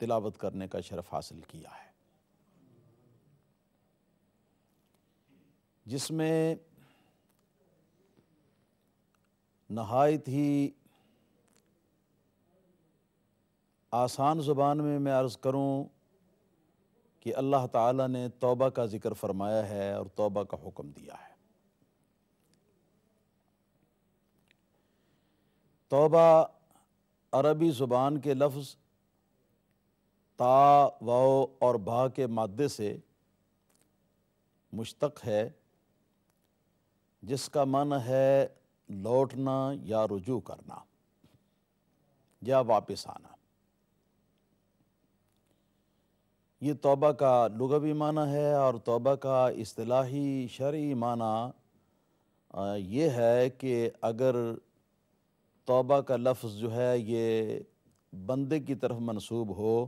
تلاوت کرنے کا شرف حاصل کیا ہے، جس میں نہایت ہی آسان زبان میں عرض کروں کہ اللہ تعالیٰ نے توبہ کا ذکر فرمایا ہے اور توبہ کا حکم دیا ہے۔ توبہ عربی زبان کے لفظ تا، واو اور با کے مادے سے مشتق ہے، جس کا معنی ہے لوٹنا یا رجوع کرنا یا واپس آنا۔ یہ توبہ کا لغوی معنی ہے، اور توبہ کا اصطلاحی شرعی معنی یہ ہے کہ اگر توبہ کا لفظ جو ہے یہ بندے کی طرف منسوب ہو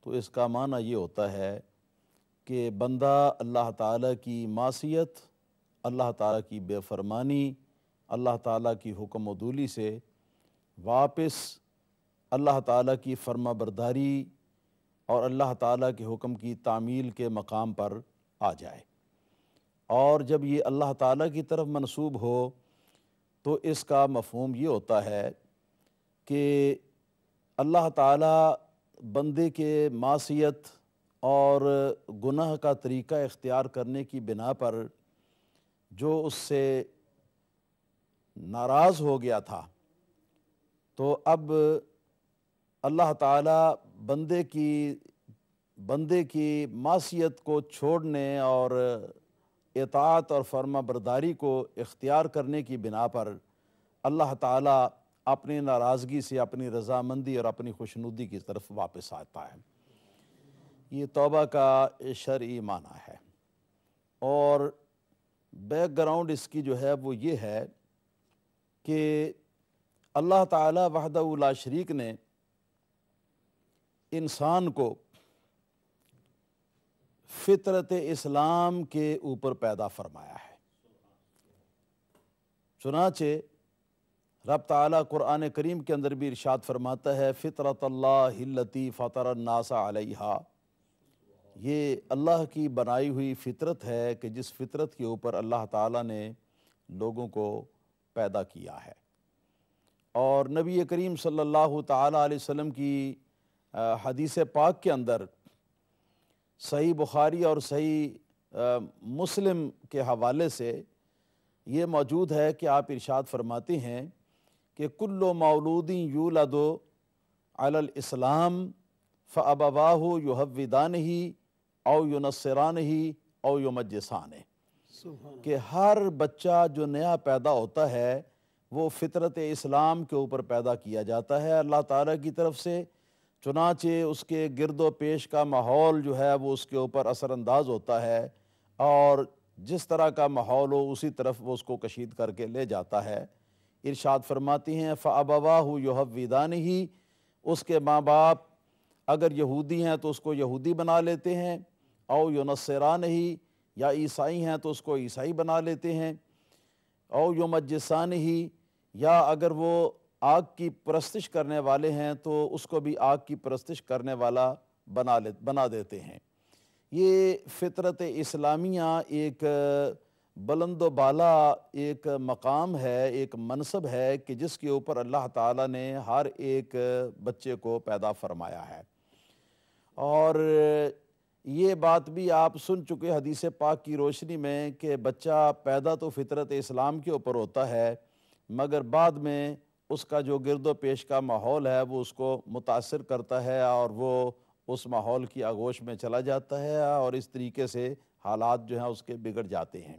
تو اس کا معنی یہ ہوتا ہے کہ بندہ اللہ تعالیٰ کی معصیت، اللہ تعالیٰ کی بے فرمانی، اللہ تعالیٰ کی حکم و عدولی سے واپس اللہ تعالیٰ کی فرما برداری اور اللہ تعالیٰ کے حکم کی تعمیل کے مقام پر آ جائے۔ اور جب یہ اللہ تعالیٰ کی طرف منسوب ہو تو اس کا مفہوم یہ ہوتا ہے کہ اللہ تعالیٰ بندے کے معصیت اور گناہ کا طریقہ اختیار کرنے کی بنا پر جو اس سے ناراض ہو گیا تھا، تو اب اللہ تعالیٰ بندے کی معصیت کو چھوڑنے اور اطاعت اور فرما برداری کو اختیار کرنے کی بنا پر اللہ تعالیٰ اپنی ناراضگی سے اپنی رضامندی اور اپنی خوشنودی کی طرف واپس آتا ہے۔ یہ توبہ کا شرعی معنی ہے، اور بیک گراؤنڈ اس کی جو ہے وہ یہ ہے کہ اللہ تعالیٰ وحدہ لا شریک نے انسان کو فطرت اسلام کے اوپر پیدا فرمایا ہے۔ چنانچہ رب تعالیٰ قرآن کریم کے اندر بھی ارشاد فرماتا ہے فطرت اللہ التی فطر الناس علیہا، یہ اللہ کی بنائی ہوئی فطرت ہے کہ جس فطرت کے اوپر اللہ تعالیٰ نے لوگوں کو پیدا کیا ہے۔ اور نبی کریم صلی اللہ تعالیٰ علیہ وسلم کی حدیث پاک کے اندر صحیح بخاری اور صحیح مسلم کے حوالے سے یہ موجود ہے کہ آپ ارشاد فرماتے ہیں کہ کل مولود یولد علی الاسلام فابواہ یہودانہ او ینصرانہ او یمجسانہ، کہ ہر بچہ جو نیا پیدا ہوتا ہے وہ فطرت اسلام کے اوپر پیدا کیا جاتا ہے اللہ تعالیٰ کی طرف سے، چنانچہ اس کے گرد و پیش کا ماحول جو ہے وہ اس کے اوپر اثر انداز ہوتا ہے، اور جس طرح کا ماحول ہو اسی طرف وہ اس کو کشید کر کے لے جاتا ہے۔ ارشاد فرماتی ہیں فَأَبَوَاهُ يُحَوِّدَانِهِ، اس کے ماں باپ اگر یہودی ہیں تو اس کو یہودی بنا لیتے ہیں، او یُنَصِّرَانِهِ، یا عیسائی ہیں تو اس کو عیسائی بنا لیتے ہیں، او یُمَجِّسَانِهِ، یا اگر وہ آگ کی پرستش کرنے والے ہیں تو اس کو بھی آگ کی پرستش کرنے والا بنا دیتے ہیں۔ یہ فطرت اسلامیہ ایک بلند و بالا ایک مقام ہے، ایک منصب ہے کہ جس کے اوپر اللہ تعالیٰ نے ہر ایک بچے کو پیدا فرمایا ہے۔ اور یہ بات بھی آپ سن چکے حدیث پاک کی روشنی میں کہ بچہ پیدا تو فطرت اسلام کے اوپر ہوتا ہے، مگر بعد میں اس کا جو گرد و پیش کا ماحول ہے وہ اس کو متاثر کرتا ہے اور وہ اس ماحول کی آغوش میں چلا جاتا ہے، اور اس طریقے سے حالات جو ہیں اس کے بگڑ جاتے ہیں۔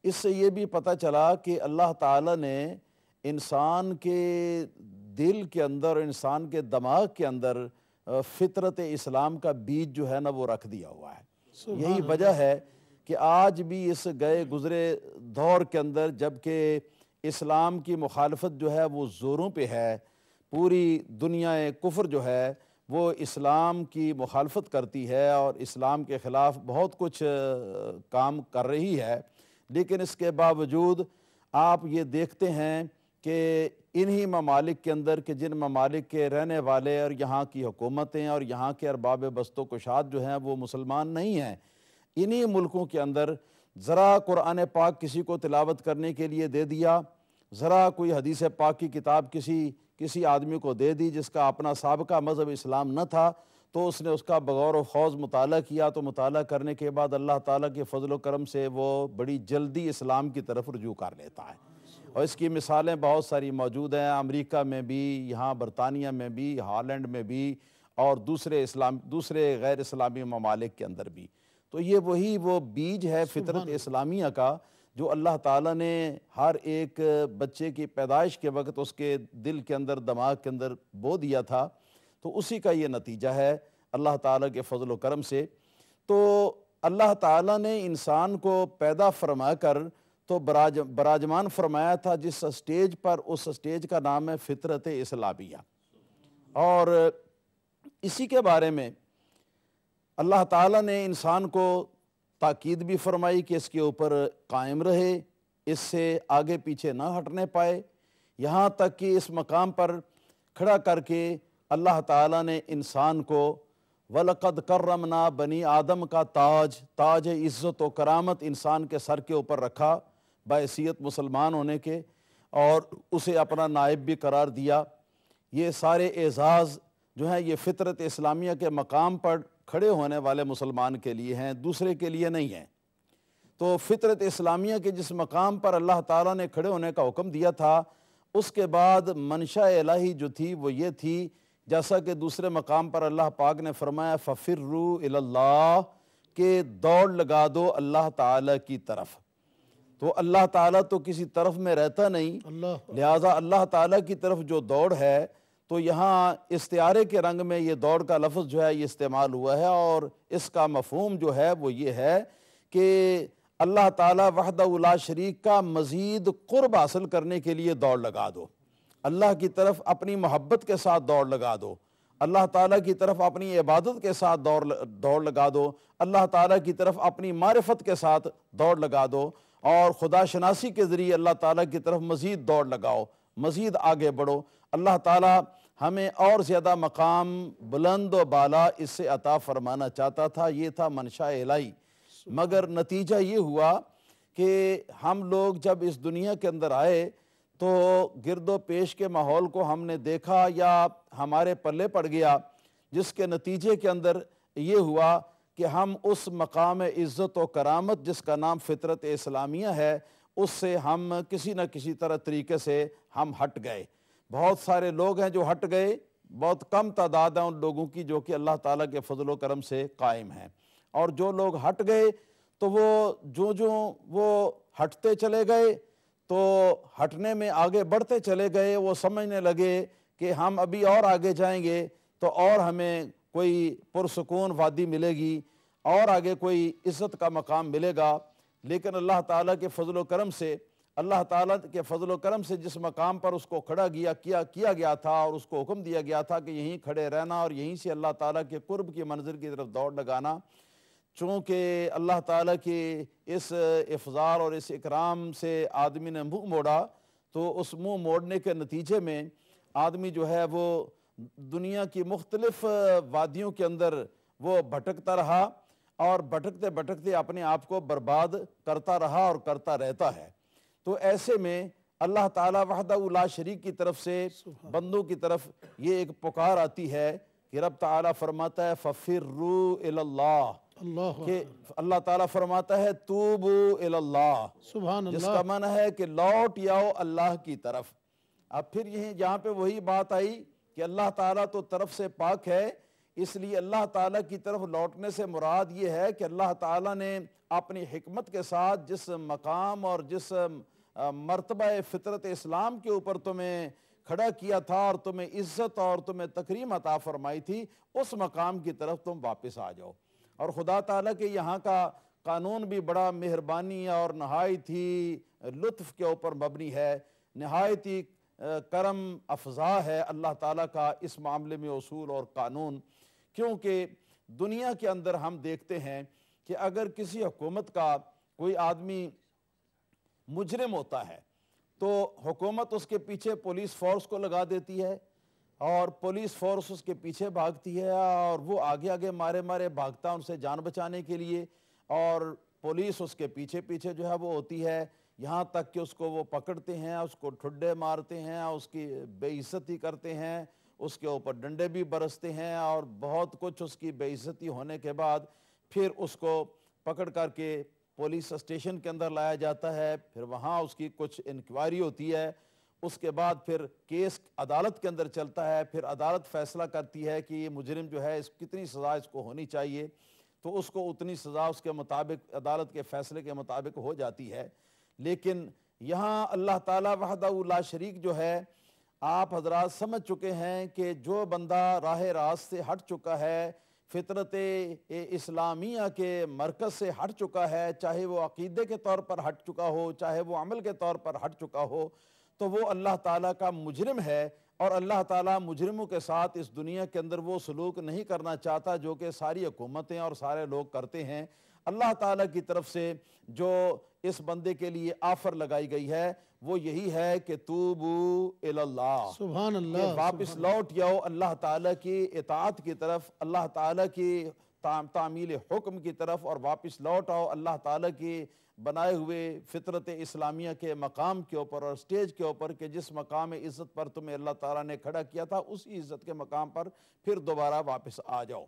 اس سے یہ بھی پتہ چلا کہ اللہ تعالیٰ نے انسان کے دل کے اندر، انسان کے دماغ کے اندر فطرت اسلام کا بیج جو ہے نا وہ رکھ دیا ہوا ہے۔ یہی وجہ ہے کہ آج بھی اس گئے گزرے دور کے اندر جبکہ اسلام کی مخالفت جو ہے وہ زوروں پہ ہے، پوری دنیا کفر جو ہے وہ اسلام کی مخالفت کرتی ہے اور اسلام کے خلاف بہت کچھ کام کر رہی ہے، لیکن اس کے باوجود آپ یہ دیکھتے ہیں کہ انہی ممالک کے اندر کہ جن ممالک کے رہنے والے اور یہاں کی حکومتیں اور یہاں کے ارباب بست و کشاد جو ہیں وہ مسلمان نہیں ہیں، انہی ملکوں کے اندر ذرا قرآن پاک کسی کو تلاوت کرنے کے لیے دے دیا، ذرا کوئی حدیث پاک کی کتاب کسی آدمی کو دے دی جس کا اپنا سابقہ مذہب اسلام نہ تھا، تو اس نے اس کا بغور و خوض مطالعہ کیا، تو مطالعہ کرنے کے بعد اللہ تعالیٰ کے فضل و کرم سے وہ بڑی جلدی اسلام کی طرف رجوع کر لیتا ہے۔ اور اس کی مثالیں بہت ساری موجود ہیں، امریکہ میں بھی، یہاں برطانیہ میں بھی، ہالینڈ میں بھی، اور دوسرے غیر اسلامی ممالک کے اندر بھی۔ تو یہ وہ بیج ہے فطرت اسلامیہ کا جو اللہ تعالیٰ نے ہر ایک بچے کی پیدائش کے وقت اس کے دل کے اندر، دماغ کے اندر بو دیا تھا، تو اسی کا یہ نتیجہ ہے اللہ تعالیٰ کے فضل و کرم سے۔ تو اللہ تعالیٰ نے انسان کو پیدا فرما کر تو براجمان فرمایا تھا جس اسٹیج پر، اس اسٹیج کا نام ہے فطرت اسلامیہ، اور اسی کے بارے میں اللہ تعالیٰ نے انسان کو تاکید بھی فرمائی کہ اس کے اوپر قائم رہے، اس سے آگے پیچھے نہ ہٹنے پائے، یہاں تک کہ اس مقام پر کھڑا کر کے اللہ تعالیٰ نے انسان کو وَلَقَدْ كَرَّمْنَا بنی آدم کا تاج عزت و کرامت انسان کے سر کے اوپر رکھا بحیثیت مسلمان ہونے کے، اور اسے اپنا نائب بھی قرار دیا۔ یہ سارے اعزاز جو ہیں یہ فطرت اسلامیہ کے مقام پر کھڑے ہونے والے مسلمان کے لیے ہیں، دوسرے کے لیے نہیں ہیں۔ تو فطرت اسلامیہ کے جس مقام پر اللہ تعالیٰ نے کھڑے ہونے کا حکم دیا تھا، اس کے بعد منشا الہی جو تھی وہ یہ تھی، جیسا کہ دوسرے مقام پر اللہ پاک نے فرمایا فَفِرُّوا إِلَى اللَّهِ، کہ دوڑ لگا دو اللہ تعالیٰ کی طرف۔ تو اللہ تعالیٰ تو کسی طرف میں رہتا نہیں، لہٰذا اللہ تعالیٰ کی طرف جو دوڑ ہے، تو یہاں استعارے کے رنگ میں یہ دوڑ کا لفظ جو ہے یہ استعمال ہوا ہے، اور اس کا مفہوم جو ہے وہ یہ ہے کہ اللہ تعالیٰ وحدہ لا شریک کا مزید قرب حاصل کرنے کے لیے دوڑ لگا دو، اللہ کی طرف اپنی محبت کے ساتھ دوڑ لگا دو، اللہ تعالیٰ کی طرف اپنی عبادت کے ساتھ دوڑ لگا دو، اللہ تعالیٰ کی طرف اپنی معرفت کے ساتھ دوڑ لگا دو، اور خدا شناسی کے ذریعے اللہ تعالیٰ کی طرف مزید دوڑ لگاؤ، مزید آگے بڑھو۔ اللہ تعالیٰ ہمیں اور زیادہ مقام بلند و بالا اس سے عطا فرمانا چاہتا تھا، یہ تھا منشاء الہی، مگر نتیجہ یہ ہوا کہ ہم لوگ جب اس دنیا کے اندر آئے تو گرد و پیش کے ماحول کو ہم نے دیکھا یا ہمارے پلے پڑ گیا، جس کے نتیجے کے اندر یہ ہوا کہ ہم اس مقام عزت و کرامت جس کا نام فطرت اسلامیہ ہے، اس سے ہم کسی نہ کسی طریقے سے ہم ہٹ گئے۔ بہت سارے لوگ ہیں جو ہٹ گئے، بہت کم تعداد ہیں ان لوگوں کی جو کہ اللہ تعالیٰ کے فضل و کرم سے قائم ہیں، اور جو لوگ ہٹ گئے تو وہ جو وہ ہٹتے چلے گئے تو ہٹنے میں آگے بڑھتے چلے گئے، وہ سمجھنے لگے کہ ہم ابھی اور آگے جائیں گے تو اور ہمیں کوئی پرسکون وادی ملے گی، اور آگے کوئی عزت کا مقام ملے گا، لیکن اللہ تعالیٰ کے فضل و کرم سے، اللہ تعالیٰ کے فضل و کرم سے جس مقام پر اس کو کھڑا کیا گیا تھا اور اس کو حکم دیا گیا تھا کہ یہیں کھڑے رہنا اور یہیں سے اللہ تعالیٰ کے قرب کی منزل کی طرف دوڑ لگانا، چونکہ اللہ تعالیٰ کی اس افضال اور اس اکرام سے آدمی نے منہ موڑا، تو اس منہ موڑنے کے نتیجے میں آدمی جو ہے وہ دنیا کی مختلف وادیوں کے اندر وہ بھٹکتا رہا، اور بھٹکتے بھٹکتے اپنے آپ کو برباد کرتا رہا اور کرتا رہتا ہے۔ تو ایسے میں اللہ تعالیٰ وحدہ لا شریک کی طرف سے بندوں کی طرف یہ ایک پکار آتی ہے کہ رب تعالیٰ فرماتا ہے فَفِرُّوا إِلَى اللَّهِ، کہ اللہ تعالیٰ فرماتا ہے توبوا إِلَى اللَّهِ، جس کا معنی ہے کہ لوٹ آؤ اللہ کی طرف۔ اب پھر یہاں پہ وہی بات آئی کہ اللہ تعالیٰ تو طرف سے پاک ہے، اس لیے اللہ تعالیٰ کی طرف لوٹنے سے مراد یہ ہے کہ اللہ تعالیٰ نے اپنی حکمت کے ساتھ جس مقام اور جس مرتبہ فطرت اسلام کے اوپر تمہیں کھڑا کیا تھا اور تمہیں عزت اور تمہیں تکریم عطا فرمائی تھی، اس مقام کی طرف تم واپس آ جاؤ۔ اور خدا تعالیٰ کے یہاں کا قانون بھی بڑا مہربانی اور نہایت ہی لطف کے اوپر مبنی ہے، نہایت ہی کرم افزا ہے اللہ تعالیٰ کا اس معاملے میں اصول اور قانون، کیونکہ دنیا کے اندر ہم دیکھتے ہیں کہ اگر کسی حکومت کا کوئی آدمی مجرم ہوتا ہے، تو حکومت اس کے پیچھے پولیس فورس کو لگا دیتی ہے اور پولیس فورس اس کے پیچھے بھاگتی ہے اور وہ آگے آگے مارے مارے بھاگتا ان سے جان بچانے کے لیے، اور پولیس اس کے پیچھے پیچھے جو ہے وہ ہوتی ہے، یہاں تک کہ اس کو وہ پکڑتے ہیں، اس کو ٹھڈے مارتے ہیں، اس کی بے عزتی کرتے ہیں، اس کے اوپر ڈنڈے بھی برستے ہیں، اور بہت کچھ اس کی بے عزتی ہونے کے بعد پھر اس کو پکڑ کر کے پولیس اسٹیشن کے اندر لایا جاتا ہے، پھر وہاں اس کی کچھ انکوائری ہوتی ہے، اس کے بعد پھر کیس عدالت کے اندر چلتا ہے، پھر عدالت فیصلہ کرتی ہے کہ یہ مجرم جو ہے کتنی سزا اس کو ہونی چاہیے، تو اس کو اتنی سزا اس کے مطابق عدالت کے فیصلے کے مطابق ہو جاتی ہے۔ لیکن یہاں اللہ تعالیٰ وحدہ لا شریک جو ہے، آپ حضرات سمجھ چکے ہیں کہ جو بندہ راہ راست سے ہٹ چکا ہے، فطرت اسلامیہ کے مرکز سے ہٹ چکا ہے، چاہے وہ عقیدے کے طور پر ہٹ چکا ہو، چاہے وہ عمل کے طور پر ہٹ چکا ہو، تو وہ اللہ تعالیٰ کا مجرم ہے، اور اللہ تعالیٰ مجرموں کے ساتھ اس دنیا کے اندر وہ سلوک نہیں کرنا چاہتا جو کہ ساری حکومتیں اور سارے لوگ کرتے ہیں۔ اللہ تعالیٰ کی طرف سے جو اس بندے کے لیے آفر لگائی گئی ہے وہ یہی ہے کہ توبو اللہ، سبحان کہ اللہ، واپس لوٹ جاؤ اللہ تعالیٰ کی اطاعت کی طرف، اللہ تعالیٰ کی تعمیل حکم کی طرف، اور واپس لوٹ آؤ اللہ تعالیٰ کی بنائے ہوئے فطرت اسلامیہ کے مقام کے اوپر اور سٹیج کے اوپر، کہ جس مقام عزت پر تمہیں اللہ تعالیٰ نے کھڑا کیا تھا اسی عزت کے مقام پر پھر دوبارہ واپس آ جاؤ۔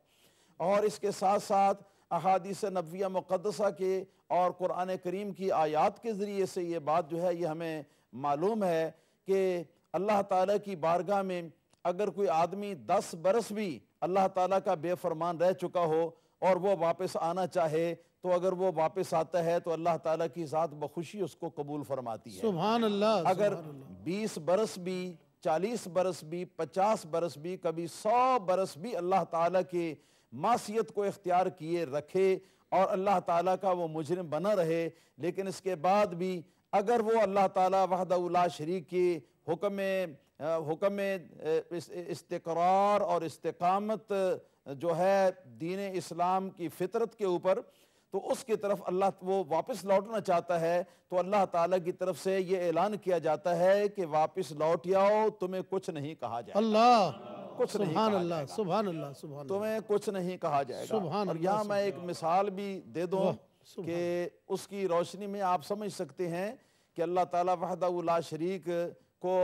اور اس کے ساتھ ساتھ احادیث نبویہ مقدسہ کے اور قرآن کریم کی آیات کے ذریعے سے یہ بات جو ہے یہ ہمیں معلوم ہے کہ اللہ تعالیٰ کی بارگاہ میں اگر کوئی آدمی 10 برس بھی اللہ تعالیٰ کا بے فرمان رہ چکا ہو اور وہ واپس آنا چاہے، تو اگر وہ واپس آتا ہے تو اللہ تعالیٰ کی ذات بخوشی اس کو قبول فرماتی ہے۔ سبحان اللہ، اگر سبحان اللہ، 20 برس بھی، 40 برس بھی، 50 برس بھی، کبھی 100 برس بھی اللہ تعالیٰ کی معصیت کو اختیار کیے رکھے اور اللہ تعالیٰ کا وہ مجرم بنا رہے، لیکن اس کے بعد بھی اگر وہ اللہ تعالیٰ وحدہ لا شریک کی حکم استقرار اور استقامت جو ہے دین اسلام کی فطرت کے اوپر، تو اس کی طرف اللہ وہ واپس لوٹنا چاہتا ہے، تو اللہ تعالیٰ کی طرف سے یہ اعلان کیا جاتا ہے کہ واپس لوٹ آؤ، تمہیں کچھ نہیں کہا جائے، اللہ، کچھ نہیں سبحان کہا اللہ، جائے گا، سبحان اللہ، سبحان اللہ، تمہیں کچھ نہیں کہا جائے گا۔ سبحان اور اللہ، یہاں میں ایک مثال بھی دے دوں سبحان کہ اس کی روشنی میں آپ سمجھ سکتے ہیں کہ اللہ تعالیٰ وحدہ لا شریک کو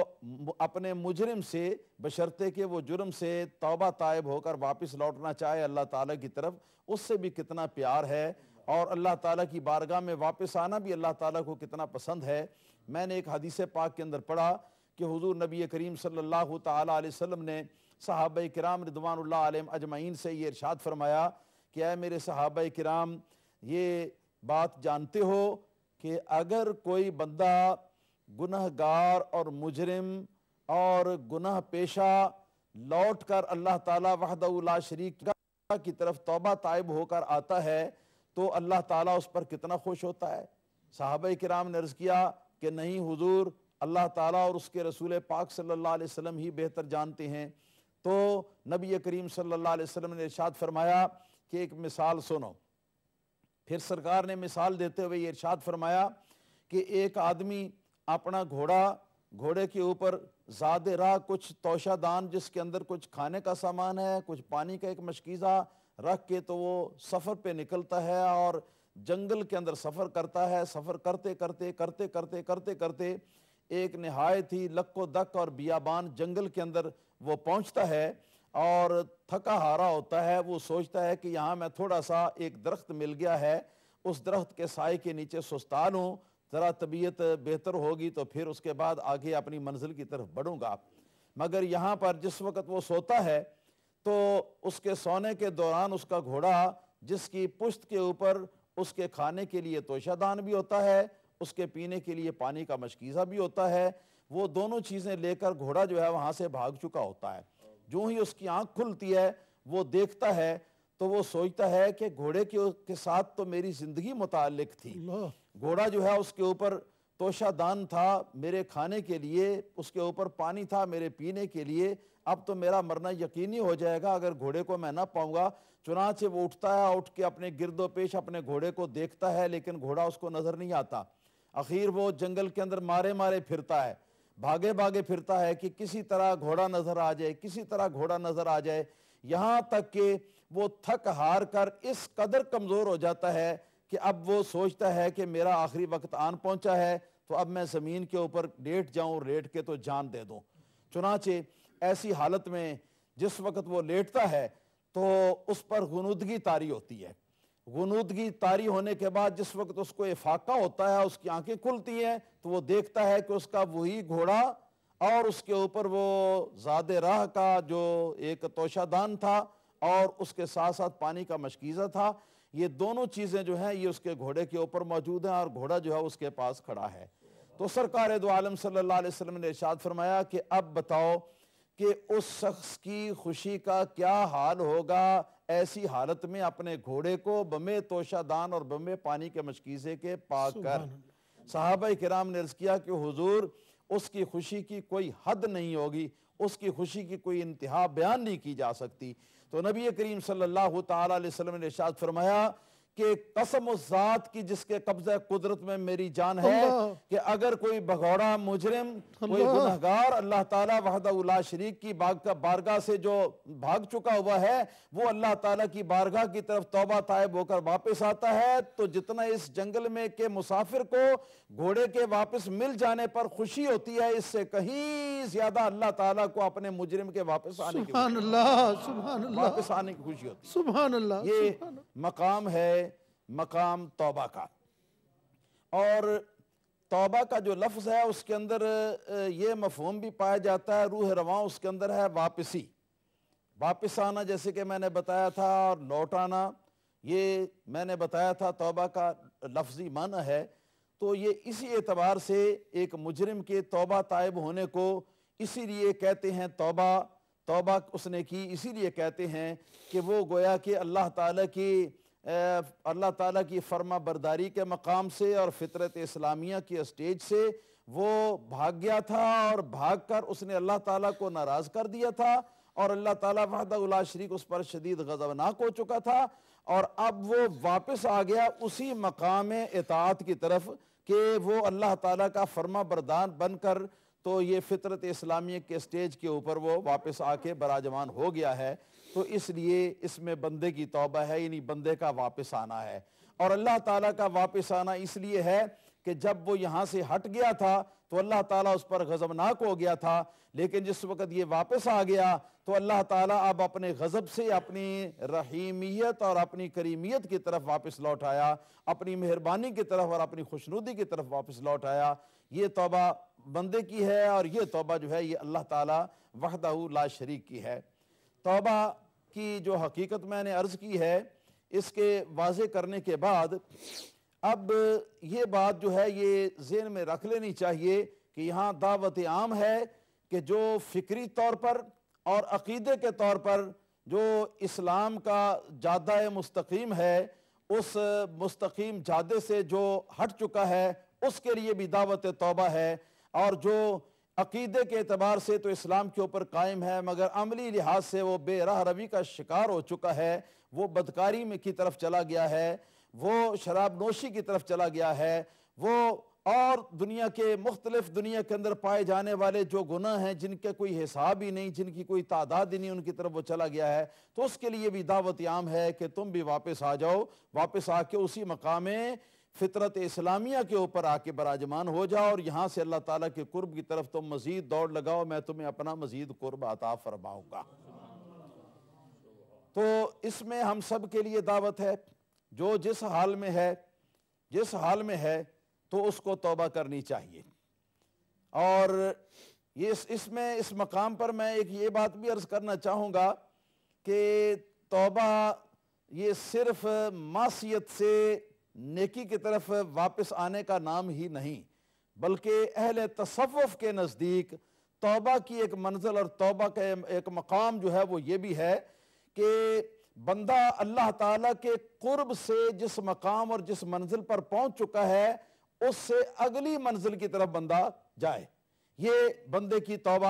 اپنے مجرم سے بشرطے کہ وہ جرم سے توبہ تائب ہو کر واپس لوٹنا چاہے اللہ تعالیٰ کی طرف، اس سے بھی کتنا پیار ہے، اور اللہ تعالیٰ کی بارگاہ میں واپس آنا بھی اللہ تعالیٰ کو کتنا پسند ہے۔ میں نے ایک حدیث پاک کے اندر پڑھا کہ حضور نبی کریم صلی اللہ تعالیٰ علیہ وسلم نے صحابہ کرام رضوان اللہ علیہم اجمعین سے یہ ارشاد فرمایا کہ اے میرے صحابہ کرام، یہ بات جانتے ہو کہ اگر کوئی بندہ گنہگار اور مجرم اور گناہ پیشہ لوٹ کر اللہ تعالیٰ وحدہ لا شریک کی طرف توبہ تائب ہو کر آتا ہے تو اللہ تعالیٰ اس پر کتنا خوش ہوتا ہے؟ صحابہ کرام نے عرض کیا کہ نہیں حضور، اللہ تعالیٰ اور اس کے رسول پاک صلی اللہ علیہ وسلم ہی بہتر جانتے ہیں۔ تو نبی کریم صلی اللہ علیہ وسلم نے ارشاد فرمایا کہ ایک مثال سنو۔ پھر سرکار نے مثال دیتے ہوئے یہ ارشاد فرمایا کہ ایک آدمی اپنا گھوڑے کے اوپر زاد راہ کچھ توشہ دان جس کے اندر کچھ کھانے کا سامان ہے، کچھ پانی کا ایک مشکیزہ رکھ کے تو وہ سفر پہ نکلتا ہے اور جنگل کے اندر سفر کرتا ہے۔ سفر کرتے کرتے ایک نہایت ہی لک و دک اور بیابان جنگل کے اندر وہ پہنچتا ہے اور تھکا ہارا ہوتا ہے۔ وہ سوچتا ہے کہ یہاں میں تھوڑا سا ایک درخت مل گیا ہے، اس درخت کے سائے کے نیچے سستا لوں، ذرا طبیعت بہتر ہوگی تو پھر اس کے بعد آگے اپنی منزل کی طرف بڑھوں گا۔ مگر یہاں پر جس وقت وہ سوتا ہے تو اس کے سونے کے دوران اس کا گھوڑا، جس کی پشت کے اوپر اس کے کھانے کے لیے توشہ دان بھی ہوتا ہے، اس کے پینے کے لیے پانی کا مشکیزہ بھی ہوتا ہے، وہ دونوں چیزیں لے کر گھوڑا جو ہے وہاں سے بھاگ چکا ہوتا ہے۔ جو ہی اس کی آنکھ کھلتی ہے وہ دیکھتا ہے تو وہ سوچتا ہے کہ گھوڑے کے ساتھ تو میری زندگی متعلق تھی، گھوڑا جو ہے اس کے اوپر توشہ دان تھا میرے کھانے کے لیے، اس کے اوپر پانی تھا میرے پینے کے لیے، اب تو میرا مرنا یقینی ہو جائے گا اگر گھوڑے کو میں نہ پاؤں گا۔ چنانچہ وہ اٹھتا ہے، اٹھ کے اپنے گرد و پیش اپنے گھوڑے کو دیکھتا ہے لیکن گھوڑا اس کو نظر نہیں آتا۔ اخیر وہ جنگل کے اندر مارے مارے پھرتا ہے، بھاگے بھاگے پھرتا ہے کہ کسی طرح گھوڑا نظر آ جائے، کسی طرح گھوڑا نظر آ جائے، یہاں تک کہ وہ تھک ہار کر اس قدر کمزور ہو جاتا ہے کہ اب وہ سوچتا ہے کہ میرا آخری وقت آن پہنچا ہے، تو اب میں زمین کے اوپر لیٹ جاؤں، لیٹ کے تو جان دے دوں۔ چنانچہ ایسی حالت میں جس وقت وہ لیٹتا ہے تو اس پر غنودگی طاری ہوتی ہے۔ غنودگی طاری ہونے کے بعد جس وقت اس کو افاقہ ہوتا ہے، اس کی آنکھیں کھلتی ہیں، تو وہ دیکھتا ہے کہ اس کا وہی گھوڑا اور اس کے اوپر وہ زاد راہ کا جو ایک توشہ دان تھا اور اس کے ساتھ ساتھ پانی کا مشکیزہ تھا، یہ دونوں چیزیں جو ہیں یہ اس کے گھوڑے کے اوپر موجود ہیں، اور گھوڑا جو ہے اس کے پاس کھڑا ہے۔ تو سرکار دو عالم صلی اللہ علیہ وسلم نے ارشاد فرمایا کہ اب بتاؤ کہ اس شخص کی خوشی کا کیا حال ہوگا ایسی حالت میں اپنے گھوڑے کو بمے توشہ دان اور بمے پانی کے مشکیزے کے پا کر۔ صحابہ کرام نے عرض کیا کہ حضور اس کی خوشی کی کوئی حد نہیں ہوگی، اس کی خوشی کی کوئی انتہا بیان نہیں کی جا سکتی۔ تو نبی کریم صلی اللہ تعالیٰ علیہ وسلم نے ارشاد فرمایا کہ قسم اس ذات کی جس کے قبضہ قدرت میں میری جان ہے کہ اگر کوئی بھگوڑا مجرم، کوئی گنہگار اللہ تعالیٰ وحدہ لا شریک کی بارگاہ سے جو بھاگ چکا ہوا ہے، وہ اللہ تعالیٰ کی بارگاہ کی طرف توبہ طائب ہو کر واپس آتا ہے، تو جتنا اس جنگل میں کے مسافر کو گھوڑے کے واپس مل جانے پر خوشی ہوتی ہے، اس سے کہیں زیادہ اللہ تعالیٰ کو اپنے مجرم کے واپس آنے کی سبحان اللہ، سبحان اللہ، واپس آنے کی خوشی ہوتی ہے۔ سبحان اللہ، یہ مقام ہے مقام توبہ کا۔ اور توبہ کا جو لفظ ہے اس کے اندر یہ مفہوم بھی پایا جاتا ہے، روح رواں اس کے اندر ہے واپسی، واپس آنا، جیسے کہ میں نے بتایا تھا، اور لوٹ آنا، یہ میں نے بتایا تھا توبہ کا لفظی معنی ہے۔ تو یہ اسی اعتبار سے ایک مجرم کے توبہ طائب ہونے کو اسی لیے کہتے ہیں توبہ، توبہ اس نے کی اسی لیے کہتے ہیں کہ وہ گویا کہ اللہ تعالیٰ کی فرما برداری کے مقام سے اور فطرت اسلامیہ کی اسٹیج سے وہ بھاگ گیا تھا، اور بھاگ کر اس نے اللہ تعالیٰ کو ناراض کر دیا تھا، اور اللہ تعالیٰ وحدہ لا شریک اس پر شدید غضبناک ہو چکا تھا، اور اب وہ واپس آ گیا اسی مقام اطاعت کی طرف کہ وہ اللہ تعالیٰ کا فرما بردار بن کر تو یہ فطرت اسلامیہ کے اسٹیج کے اوپر وہ واپس آ کے براجمان ہو گیا ہے۔ تو اس لیے اس میں بندے کی توبہ ہے، یعنی بندے کا واپس آنا ہے، اور اللہ تعالیٰ کا واپس آنا اس لیے ہے کہ جب وہ یہاں سے ہٹ گیا تھا تو اللہ تعالیٰ اس پر غضبناک ہو گیا تھا، لیکن جس وقت یہ واپس آ گیا تو اللہ تعالیٰ اب اپنے غضب سے اپنی رحیمیت اور اپنی کریمیت کی طرف واپس لوٹ آیا، اپنی مہربانی کی طرف اور اپنی خوشنودی کی طرف واپس لوٹ آیا۔ یہ توبہ بندے کی ہے، اور یہ توبہ جو ہے یہ اللہ تعالیٰ وحدہ لا شریک کی ہے۔ توبہ کی جو حقیقت میں نے عرض کی ہے، اس کے واضح کرنے کے بعد اب یہ بات جو ہے یہ ذہن میں رکھ لینی چاہیے کہ یہاں دعوت عام ہے کہ جو فکری طور پر اور عقیدے کے طور پر جو اسلام کا جادہ مستقیم ہے، اس مستقیم جادے سے جو ہٹ چکا ہے اس کے لیے بھی دعوت توبہ ہے، اور جو عقیدے کے اعتبار سے تو اسلام کے اوپر قائم ہے مگر عملی لحاظ سے وہ بے راہ روی کا شکار ہو چکا ہے، وہ بدکاری میں کی طرف چلا گیا ہے، وہ شراب نوشی کی طرف چلا گیا ہے، وہ اور دنیا کے مختلف دنیا کے اندر پائے جانے والے جو گناہ ہیں جن کے کوئی حساب ہی نہیں، جن کی کوئی تعداد ہی نہیں، ان کی طرف وہ چلا گیا ہے۔ تو اس کے لیے بھی دعوت عام ہے کہ تم بھی واپس آ جاؤ، واپس آ کے اسی مقام فطرت اسلامیہ کے اوپر آ کے براجمان ہو جاؤ، اور یہاں سے اللہ تعالیٰ کے قرب کی طرف تم مزید دوڑ لگاؤ، میں تمہیں اپنا مزید قرب عطا فرماؤں گا۔ تو اس میں ہم سب کے لیے دعوت ہے، جو جس حال میں ہے تو اس کو توبہ کرنی چاہیے۔ اور اس مقام پر میں ایک یہ بات بھی عرض کرنا چاہوں گا کہ توبہ یہ صرف معصیت سے نیکی کی طرف واپس آنے کا نام ہی نہیں، بلکہ اہل تصوف کے نزدیک توبہ کی ایک منزل اور توبہ کا ایک مقام جو ہے وہ یہ بھی ہے کہ بندہ اللہ تعالیٰ کے قرب سے جس مقام اور جس منزل پر پہنچ چکا ہے اس سے اگلی منزل کی طرف بندہ جائے، یہ بندے کی توبہ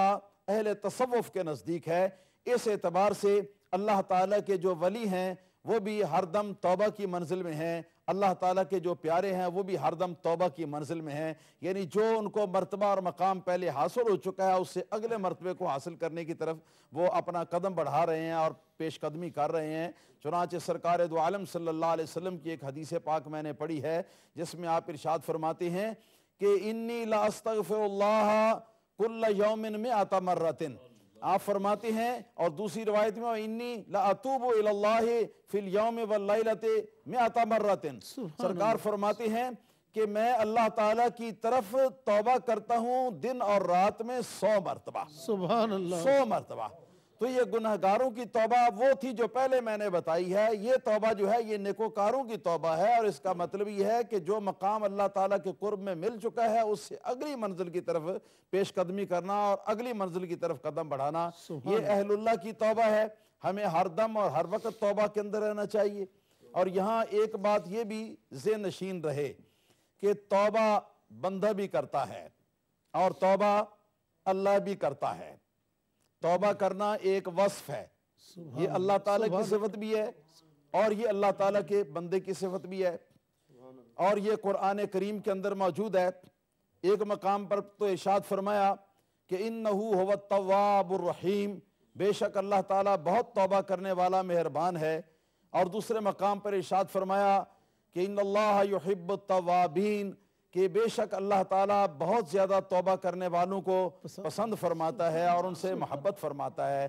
اہل تصوف کے نزدیک ہے۔ اس اعتبار سے اللہ تعالیٰ کے جو ولی ہیں وہ بھی ہر دم توبہ کی منزل میں ہیں، اللہ تعالیٰ کے جو پیارے ہیں وہ بھی ہر دم توبہ کی منزل میں ہیں، یعنی جو ان کو مرتبہ اور مقام پہلے حاصل ہو چکا ہے اس سے اگلے مرتبے کو حاصل کرنے کی طرف وہ اپنا قدم بڑھا رہے ہیں اور پیش قدمی کر رہے ہیں۔ چنانچہ سرکار دو عالم صلی اللہ علیہ وسلم کی ایک حدیث پاک میں نے پڑھی ہے جس میں آپ ارشاد فرماتے ہیں کہ انی لا استغفر اللہ کل یوم مئۃ مرۃ، آپ فرماتے ہیں، اور دوسری روایت میں انی لا اتوب الی اللہ فی الیوم واللیلۃ مئۃ مرۃ، سرکار فرماتے ہیں کہ میں اللہ تعالیٰ کی طرف توبہ کرتا ہوں دن اور رات میں 100 مرتبہ، سبحان اللہ، 100 مرتبہ۔ تو یہ گناہگاروں کی توبہ وہ تھی جو پہلے میں نے بتائی ہے، یہ توبہ جو ہے یہ نیکوکاروں کی توبہ ہے، اور اس کا مطلب یہ ہے کہ جو مقام اللہ تعالیٰ کے قرب میں مل چکا ہے اس سے اگلی منزل کی طرف پیش قدمی کرنا اور اگلی منزل کی طرف قدم بڑھانا، یہ اہل اللہ کی توبہ ہے۔ ہمیں ہر دم اور ہر وقت توبہ کے اندر رہنا چاہیے۔ اور یہاں ایک بات یہ بھی ذہن نشین رہے کہ توبہ بندہ بھی کرتا ہے اور توبہ اللہ بھی کرتا ہے۔ توبہ کرنا ایک وصف ہے، یہ اللہ تعالیٰ کی صفت بھی ہے اور یہ اللہ تعالیٰ کے بندے کی صفت بھی ہے، اور یہ قرآن کریم کے اندر موجود ہے۔ ایک مقام پر تو ارشاد فرمایا کہ اِنَّهُ هُوَ التَّوَّابُ الرَّحِيمُ، بے شک اللہ تعالیٰ بہت توبہ کرنے والا مہربان ہے، اور دوسرے مقام پر ارشاد فرمایا کہ اِنَّ اللَّهَ يُحِبُّ التَّوَّابِينَ، کہ بے شک اللہ تعالیٰ بہت زیادہ توبہ کرنے والوں کو پسند فرماتا ہے اور ان سے محبت فرماتا ہے۔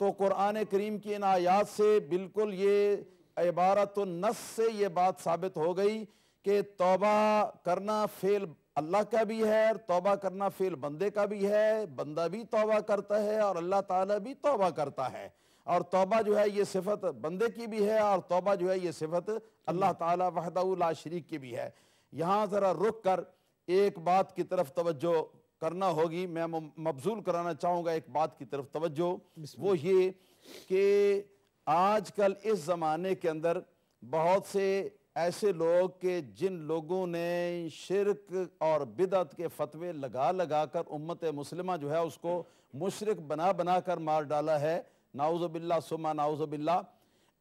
تو قرآن کریم کی ان آیات سے بالکل یہ عبارت النص سے یہ بات ثابت ہو گئی کہ توبہ کرنا فعل اللہ کا بھی ہے اور توبہ کرنا فعل بندے کا بھی ہے، بندہ بھی توبہ کرتا ہے اور اللہ تعالیٰ بھی توبہ کرتا ہے، اور توبہ جو ہے یہ صفت بندے کی بھی ہے اور توبہ جو ہے یہ صفت اللہ تعالیٰ وحدہ لا شریک کی بھی ہے۔ یہاں ذرا رک کر ایک بات کی طرف توجہ کرنا ہوگی، میں مبذول کرانا چاہوں گا ایک بات کی طرف توجہ، وہ یہ کہ آج کل اس زمانے کے اندر بہت سے ایسے لوگ کہ جن لوگوں نے شرک اور بدعت کے فتوے لگا لگا کر امت مسلمہ جو ہے اس کو مشرک بنا بنا کر مار ڈالا ہے، نعوذ باللہ ثم نعوذ باللہ۔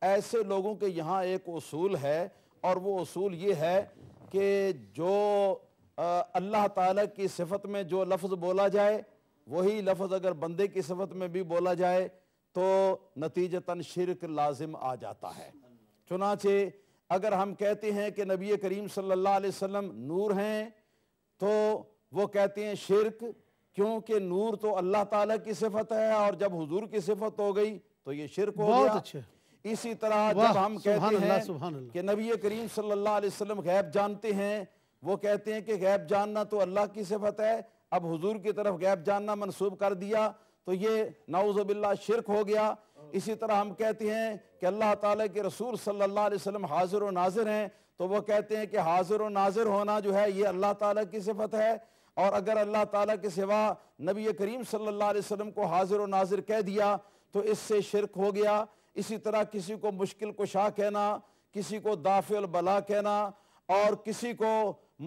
ایسے لوگوں کے یہاں ایک اصول ہے، اور وہ اصول یہ ہے کہ جو اللہ تعالیٰ کی صفت میں جو لفظ بولا جائے وہی لفظ اگر بندے کی صفت میں بھی بولا جائے تو نتیجتاً شرک لازم آ جاتا ہے۔ چنانچہ اگر ہم کہتے ہیں کہ نبی کریم صلی اللہ علیہ وسلم نور ہیں تو وہ کہتے ہیں شرک، کیونکہ نور تو اللہ تعالیٰ کی صفت ہے، اور جب حضور کی صفت ہو گئی تو یہ شرک ہو گیا۔ اسی طرح جب ہم کہتے ہیں کہ نبی کریم صلی اللہ علیہ وسلم غیب جانتے ہیں، وہ کہتے ہیں کہ غیب جاننا تو اللہ کی صفت ہے، اب حضور کی طرف غیب جاننا منسوب کر دیا تو یہ نعوذ باللہ شرک ہو گیا۔ اسی طرح ہم کہتے ہیں کہ اللہ تعالیٰ کے رسول صلی اللہ علیہ وسلم حاضر و ناظر ہیں، تو وہ کہتے ہیں کہ حاضر و ناظر ہونا جو ہے یہ اللہ تعالیٰ کی صفت ہے، اور اگر اللہ تعالیٰ کے سوا نبی کریم صلی اللہ علیہ وسلم کو حاضر و ناظر کہہ دیا تو اس سے شرک ہو گیا۔ اسی طرح کسی کو مشکل کشا کہنا، کسی کو دافع البلا کہنا، اور کسی کو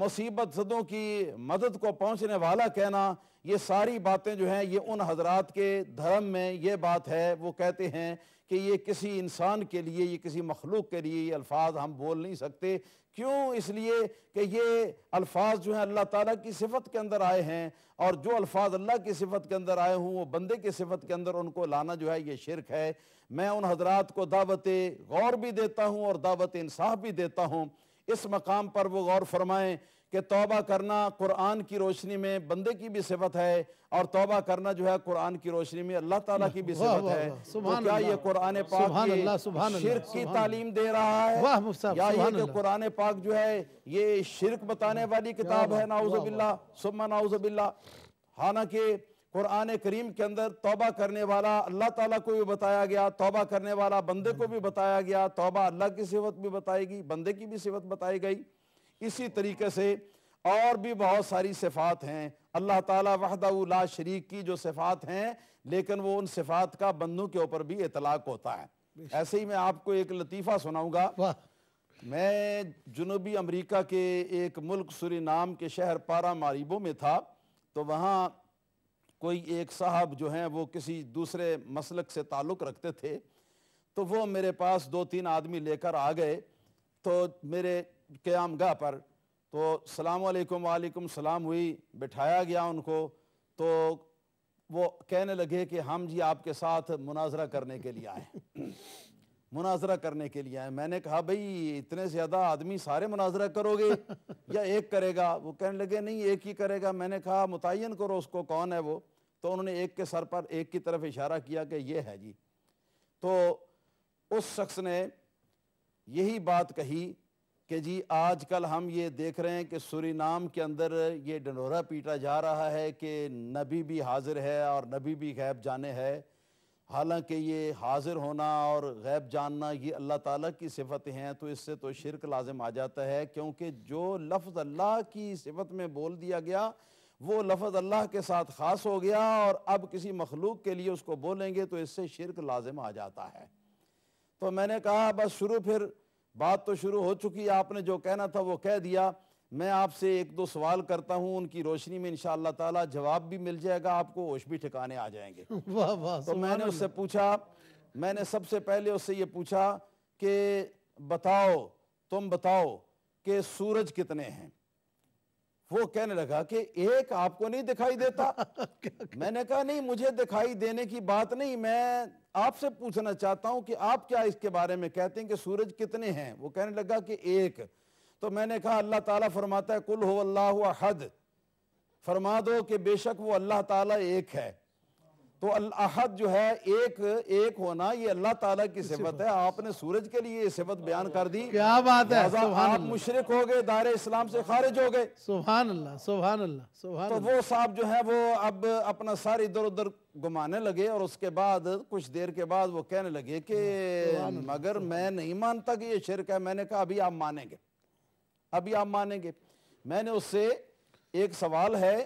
مصیبت زدوں کی مدد کو پہنچنے والا کہنا، یہ ساری باتیں جو ہیں یہ ان حضرات کے دھرم میں یہ بات ہے، وہ کہتے ہیں کہ یہ کسی انسان کے لیے، یہ کسی مخلوق کے لیے یہ الفاظ ہم بول نہیں سکتے۔ کیوں؟ اس لیے کہ یہ الفاظ جو ہیں اللہ تعالیٰ کی صفت کے اندر آئے ہیں، اور جو الفاظ اللہ کی صفت کے اندر آئے ہوں وہ بندے کی صفت کے اندر ان کو لانا جو ہے یہ شرک ہے۔ میں ان حضرات کو دعوت غور بھی دیتا ہوں اور دعوت انصاف بھی دیتا ہوں، اس مقام پر وہ غور فرمائیں کہ توبہ کرنا قرآن کی روشنی میں بندے کی بھی صفت ہے، اور توبہ کرنا جو ہے قرآن کی روشنی میں اللہ تعالیٰ کی بھی صفت ہے۔ تو کیا یہ قرآن پاک یہ شرک کی تعلیم دے رہا ہے، یا یہ کہ قرآن پاک جو ہے یہ شرک بتانے والی کتاب ہے؟ نعوذ باللہ ثم نعوذ باللہ۔ حالانکہ قرآن کریم کے اندر توبہ کرنے والا اللہ تعالیٰ کو بھی بتایا گیا، توبہ کرنے والا بندے کو بھی بتایا گیا، توبہ اللہ کی صفت بھی بتائی گئی، بندے کی بھی صفت بتائی گئی۔ اسی طریقے سے اور بھی بہت ساری صفات ہیں اللہ تعالیٰ وحدہ لا شریک کی جو صفات ہیں، لیکن وہ ان صفات کا بندوں کے اوپر بھی اطلاق ہوتا ہے۔ ایسے ہی میں آپ کو ایک لطیفہ سناؤں گا۔ میں جنوبی امریکہ کے ایک ملک سورینام کے شہر پارا ماریبو میں تھا، تو وہاں کوئی ایک صاحب جو ہیں وہ کسی دوسرے مسلک سے تعلق رکھتے تھے، تو وہ میرے پاس 2-3 آدمی لے کر آ گئے، تو میرے قیام گاہ پر، تو السلام علیکم وعلیکم السلام ہوئی، بٹھایا گیا ان کو، تو وہ کہنے لگے کہ ہم جی آپ کے ساتھ مناظرہ کرنے کے لیے آئے، مناظرہ کرنے کے لیے آئے۔ میں نے کہا بھئی اتنے زیادہ آدمی سارے مناظرہ کرو گے یا ایک کرے گا؟ وہ کہنے لگے نہیں ایک ہی کرے گا۔ میں نے کہا متعین کرو اس کو، کون ہے وہ؟ تو انہوں نے ایک کے سر پر ایک کی طرف اشارہ کیا کہ یہ ہے جی۔ تو اس شخص نے یہی بات کہی کہ جی آج کل ہم یہ دیکھ رہے ہیں کہ سورینام کے اندر یہ ڈنڈورا پیٹا جا رہا ہے کہ نبی بھی حاضر ہے اور نبی بھی غیب جانے ہے، حالانکہ یہ حاضر ہونا اور غیب جاننا یہ اللہ تعالیٰ کی صفتیں ہیں، تو اس سے تو شرک لازم آ جاتا ہے، کیونکہ جو لفظ اللہ کی صفت میں بول دیا گیا وہ لفظ اللہ کے ساتھ خاص ہو گیا، اور اب کسی مخلوق کے لیے اس کو بولیں گے تو اس سے شرک لازم آ جاتا ہے۔ تو میں نے کہا بس شروع، پھر بات تو شروع ہو چکی، آپ نے جو کہنا تھا وہ کہہ دیا، میں آپ سے ایک دو سوال کرتا ہوں، ان کی روشنی میں انشاءاللہ تعالی جواب بھی مل جائے گا، آپ کو ہوش بھی ٹھکانے آ جائیں گے۔ واہ واہ، تو میں نے اس سے پوچھا، میں نے سب سے پہلے اس سے یہ پوچھا کہ بتاؤ، تم بتاؤ کہ سورج کتنے ہیں؟ وہ کہنے لگا کہ ایک آپ کو نہیں دکھائی دیتا؟ میں نے کہا نہیں، مجھے دکھائی دینے کی بات نہیں، میں آپ سے پوچھنا چاہتا ہوں کہ آپ کیا اس کے بارے میں کہتے ہیں کہ سورج کتنے ہیں؟ وہ کہنے لگا کہ ایک۔ تو میں نے کہا اللہ تعالیٰ فرماتا ہے قل هو اللہ احد، فرما دو کہ بے شک وہ اللہ تعالیٰ ایک ہے۔ تو الاحد جو ہے ایک ہونا، یہ اللہ تعالیٰ کی صفت ہے، آپ نے سورج کے لیے یہ صفت بیان کر دی، کیا بات ہے، لہذا سبحان آپ اللہ، مشرک ہو گئے، دائرہ اسلام سے خارج ہو گئے۔ سبحان اللہ، سبحان اللہ، سبحان تو اللہ۔ وہ صاحب جو ہے وہ اب اپنا سار ادھر ادھر گھمانے لگے، اور اس کے بعد کچھ دیر کے بعد وہ کہنے لگے کہ مگر میں نہیں مانتا کہ یہ شرک ہے۔ میں نے کہا ابھی آپ مانیں گے، ابھی آپ مانیں گے۔ میں نے اس سے ایک سوال ہے،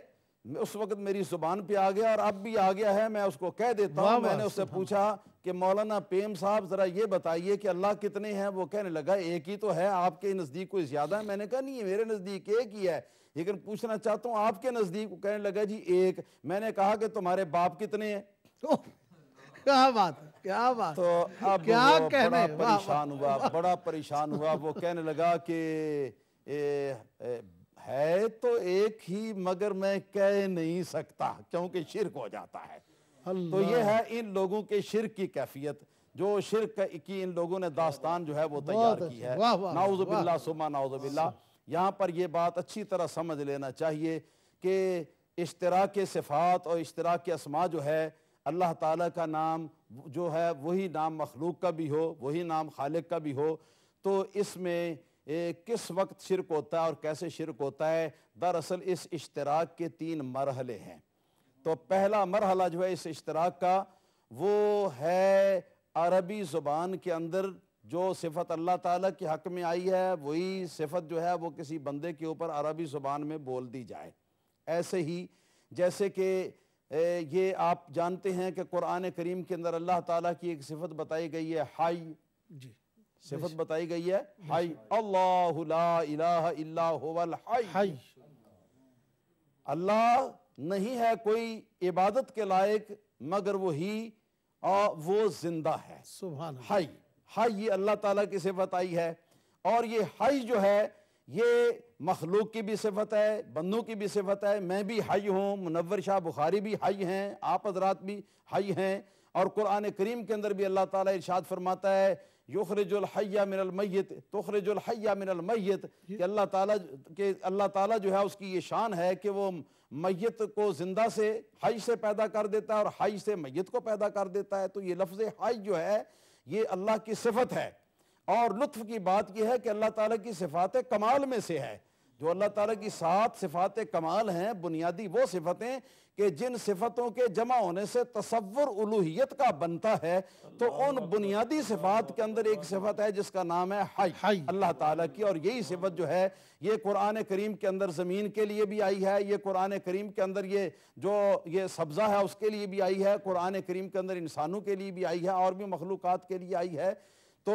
اس وقت میری زبان پہ آ گیا اور اب بھی آ گیا ہے، میں اس کو کہہ دیتا ہوں۔ میں نے اس سے پوچھا کہ مولانا پیم صاحب ذرا یہ بتائیے کہ اللہ کتنے ہیں؟ وہ کہنے لگا ایک ہی تو ہے، آپ کے نزدیک کوئی زیادہ ہے؟ میں نے کہا نہیں، میرے نزدیک ایک ہی ہے، لیکن پوچھنا چاہتا ہوں آپ کے نزدیک؟ وہ کہنے لگا جی ایک۔ میں نے کہا کہ تمہارے باپ کتنے ہیں؟ کیا بات ہے، کیا بات، تو اب کیا وہ کہنے، بڑا واہ پریشان ہوا، بڑا پریشان ہوا۔ وہ کہنے لگا کہ ہے تو ایک ہی مگر میں کہہ نہیں سکتا کیونکہ شرک ہو جاتا ہے۔ تو یہ ہے ان لوگوں کے شرک کی کیفیت، جو شرک کی ان لوگوں نے داستان جو ہے وہ تیار کی ہے۔ نعوذ باللہ ثم نعوذ باللہ۔ یہاں پر یہ بات اچھی طرح سمجھ لینا چاہیے کہ اشتراک صفات اور اشتراک اسماء جو ہے، اللہ تعالیٰ کا نام جو ہے وہی نام مخلوق کا بھی ہو، وہی نام خالق کا بھی ہو، تو اس میں کس وقت شرک ہوتا ہے اور کیسے شرک ہوتا ہے؟ دراصل اس اشتراک کے 3 مرحلے ہیں۔ تو پہلا مرحلہ جو ہے اس اشتراک کا وہ ہے عربی زبان کے اندر جو صفت اللہ تعالیٰ کے حق میں آئی ہے، وہی صفت جو ہے وہ کسی بندے کے اوپر عربی زبان میں بول دی جائے۔ ایسے ہی جیسے کہ یہ آپ جانتے ہیں کہ قرآن کریم کے اندر اللہ تعالیٰ کی ایک صفت بتائی گئی ہے، حی، جی، صفت بتائی گئی ہے حی، اللہ لا الہ الا هو الحی۔ اللہ نہیں ہے کوئی عبادت کے لائق مگر وہی، اور وہ زندہ ہے۔ سبحان اللہ، حی، حی یہ اللہ تعالیٰ کی صفت آئی ہے، اور یہ حی جو ہے یہ مخلوق کی بھی صفت ہے، بندوں کی بھی صفت ہے۔ میں بھی حی ہوں، منور شاہ بخاری بھی حی ہیں، آپ حضرات بھی حی ہیں، اور قرآن کریم کے اندر بھی اللہ تعالیٰ ارشاد فرماتا ہے یخرج الحی من المیت تخرج الحی من المیت، کہ اللہ تعالیٰ جو ہے اس کی یہ شان ہے کہ وہ میت کو زندہ سے حی سے پیدا کر دیتا ہے اور حی سے میت کو پیدا کر دیتا ہے۔ تو یہ لفظ حی جو ہے یہ اللہ کی صفت ہے، اور لطف کی بات یہ ہے کہ اللہ تعالیٰ کی صفات کمال میں سے ہے۔ جو اللہ تعالیٰ کی 7 صفات کمال ہیں، بنیادی وہ صفتیں کہ جن صفتوں کے جمع ہونے سے تصور الوہیت کا بنتا ہے، تو ان بنیادی صفات کے اندر ایک صفت ہے جس کا نام ہے حی، اللہ تعالیٰ کی، اور یہی صفت جو ہے یہ قرآن کریم کے اندر زمین کے لیے بھی آئی ہے، یہ قرآن کریم کے اندر یہ سبزہ ہے اس کے لیے بھی آئی ہے، قرآن کریم کے اندر انسانوں کے لیے بھی آئی ہے، اور بھی مخلوقات کے لیے آئی ہے۔ تو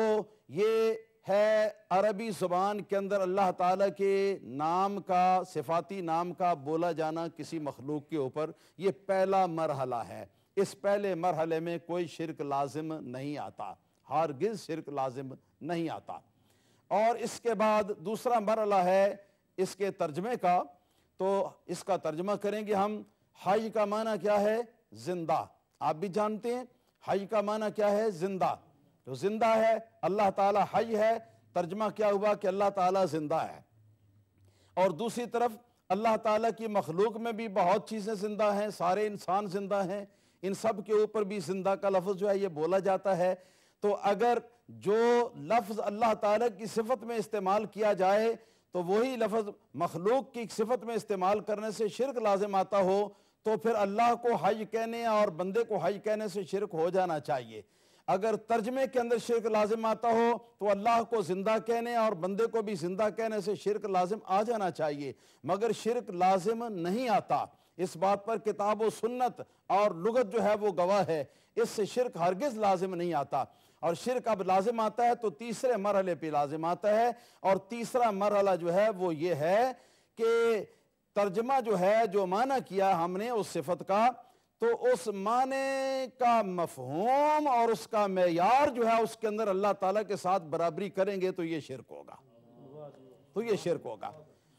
یہ ہے عربی زبان کے اندر اللہ تعالیٰ کے نام کا، صفاتی نام کا بولا جانا کسی مخلوق کے اوپر، یہ پہلا مرحلہ ہے۔ اس پہلے مرحلے میں کوئی شرک لازم نہیں آتا، ہرگز شرک لازم نہیں آتا۔ اور اس کے بعد دوسرا مرحلہ ہے اس کے ترجمے کا. تو اس کا ترجمہ کریں گے ہم. حی کا معنی کیا ہے؟ زندہ. آپ بھی جانتے ہیں حی کا معنی کیا ہے؟ زندہ. تو زندہ ہے اللہ تعالیٰ، حی ہے، ترجمہ کیا ہوا کہ اللہ تعالیٰ زندہ ہے. اور دوسری طرف اللہ تعالیٰ کی مخلوق میں بھی بہت چیزیں زندہ ہیں، سارے انسان زندہ ہیں، ان سب کے اوپر بھی زندہ کا لفظ جو ہے یہ بولا جاتا ہے. تو اگر جو لفظ اللہ تعالیٰ کی صفت میں استعمال کیا جائے تو وہی لفظ مخلوق کی صفت میں استعمال کرنے سے شرک لازم آتا ہو تو پھر اللہ کو حی کہنے اور بندے کو حی کہنے سے شرک ہو جانا چاہیے. اگر ترجمے کے اندر شرک لازم آتا ہو تو اللہ کو زندہ کہنے اور بندے کو بھی زندہ کہنے سے شرک لازم آ جانا چاہیے، مگر شرک لازم نہیں آتا. اس بات پر کتاب و سنت اور لغت جو ہے وہ گواہ ہے. اس سے شرک ہرگز لازم نہیں آتا. اور شرک اب لازم آتا ہے تو تیسرے مرحلے پہ لازم آتا ہے. اور تیسرا مرحلہ جو ہے وہ یہ ہے کہ ترجمہ جو ہے، جو معنی کیا ہم نے اس صفت کا، تو اس معنی کا مفہوم اور اس کا معیار جو ہے اس کے اندر اللہ تعالیٰ کے ساتھ برابری کریں گے تو یہ شرک ہوگا. تو یہ شرک ہوگا.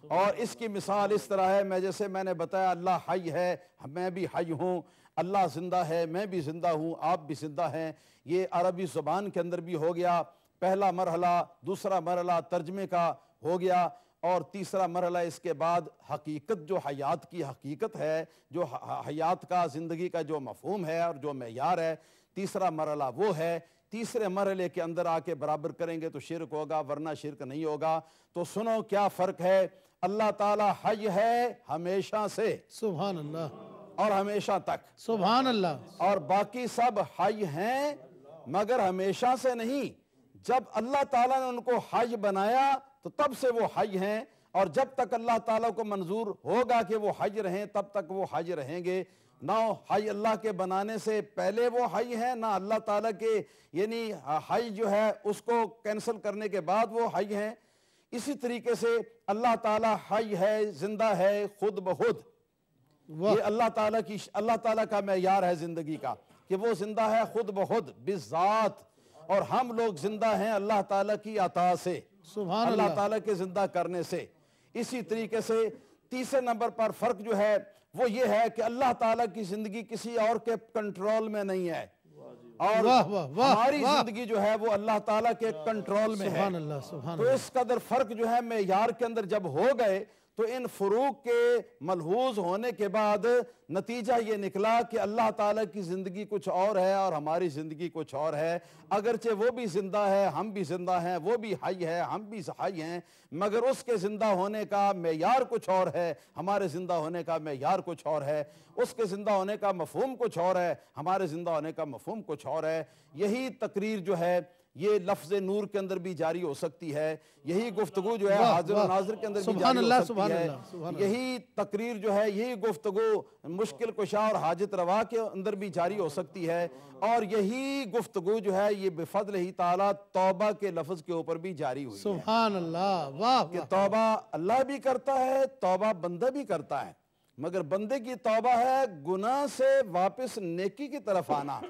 اور اس کی مثال اس طرح ہے، جیسے میں نے بتایا اللہ حی ہے، میں بھی حی ہوں، اللہ زندہ ہے، میں بھی زندہ ہوں، آپ بھی زندہ ہیں. یہ عربی زبان کے اندر بھی ہو گیا پہلا مرحلہ. دوسرا مرحلہ ترجمے کا ہو گیا. اور تیسرا مرحلہ اس کے بعد حقیقت، جو حیات کی حقیقت ہے، جو حیات کا، زندگی کا جو مفہوم ہے اور جو معیار ہے، تیسرا مرحلہ وہ ہے. تیسرے مرحلے کے اندر آ کے برابر کریں گے تو شرک ہوگا، ورنہ شرک نہیں ہوگا. تو سنو کیا فرق ہے. اللہ تعالیٰ حی ہے ہمیشہ سے، سبحان اللہ، اور ہمیشہ تک. سبحان اللہ. اور باقی سب حی ہیں مگر ہمیشہ سے نہیں. جب اللہ تعالیٰ نے ان کو حی بنایا تو تب سے وہ حی ہیں، اور جب تک اللہ تعالیٰ کو منظور ہوگا کہ وہ حی رہیں تب تک وہ حی رہیں گے. نہ حی اللہ کے بنانے سے پہلے وہ حی ہیں، نہ اللہ تعالیٰ کے یعنی حی جو ہے اس کو کینسل کرنے کے بعد وہ حی ہیں. اسی طریقے سے اللہ تعالیٰ حی ہے، زندہ ہے خود بخود. یہ اللہ تعالیٰ کا معیار ہے زندگی کا کہ وہ زندہ ہے خود بخود بذات. اور ہم لوگ زندہ ہیں اللہ تعالیٰ کی عطا سے، سبحان اللہ اللہ. تعالیٰ کے زندہ کرنے سے. اسی طریقے سے تیسرے نمبر پر فرق جو ہے وہ یہ ہے کہ اللہ تعالیٰ کی زندگی کسی اور کے کنٹرول میں نہیں ہے، اور واہ واہ واہ ہماری واہ. زندگی جو ہے وہ اللہ تعالیٰ کے کنٹرول میں ہے. سبحان اللہ، سبحان تو اللہ. اس قدر فرق جو ہے معیار کے اندر جب ہو گئے تو ان فروق کے ملحوظ ہونے کے بعد نتیجہ یہ نکلا کہ اللہ تعالیٰ کی زندگی کچھ اور ہے اور ہماری زندگی کچھ اور ہے. اگرچہ وہ بھی زندہ ہے، ہم بھی زندہ ہیں، وہ بھی حی ہے، ہم بھی حی ہیں، مگر اس کے زندہ ہونے کا معیار کچھ اور ہے، ہمارے زندہ ہونے کا معیار کچھ اور ہے. اس کے زندہ ہونے کا مفہوم کچھ اور ہے، ہمارے زندہ ہونے کا مفہوم کچھ اور ہے. یہی تقریر جو ہے یہ لفظ نور کے اندر بھی جاری ہو سکتی ہے. یہی گفتگو جو ہے واہ حاضر و واہ. ناظر کے اندر بھی سبحان جاری اللہ، ہو سبحان سکتی ہے. اللہ، سبحان اللہ. یہی تقریر جو ہے، یہی گفتگو مشکل کشا اور حاجت روا کے اندر بھی جاری ہو سکتی ہے. اور یہی گفتگو جو ہے یہ بفضل ہی تعالیٰ توبہ کے لفظ کے اوپر بھی جاری ہوئی ہے سبحان اللہ. واہ کہ واہ. توبہ اللہ بھی کرتا ہے، توبہ بندہ بھی کرتا ہے، مگر بندے کی توبہ ہے گناہ سے واپس نیکی کی طرف آنا،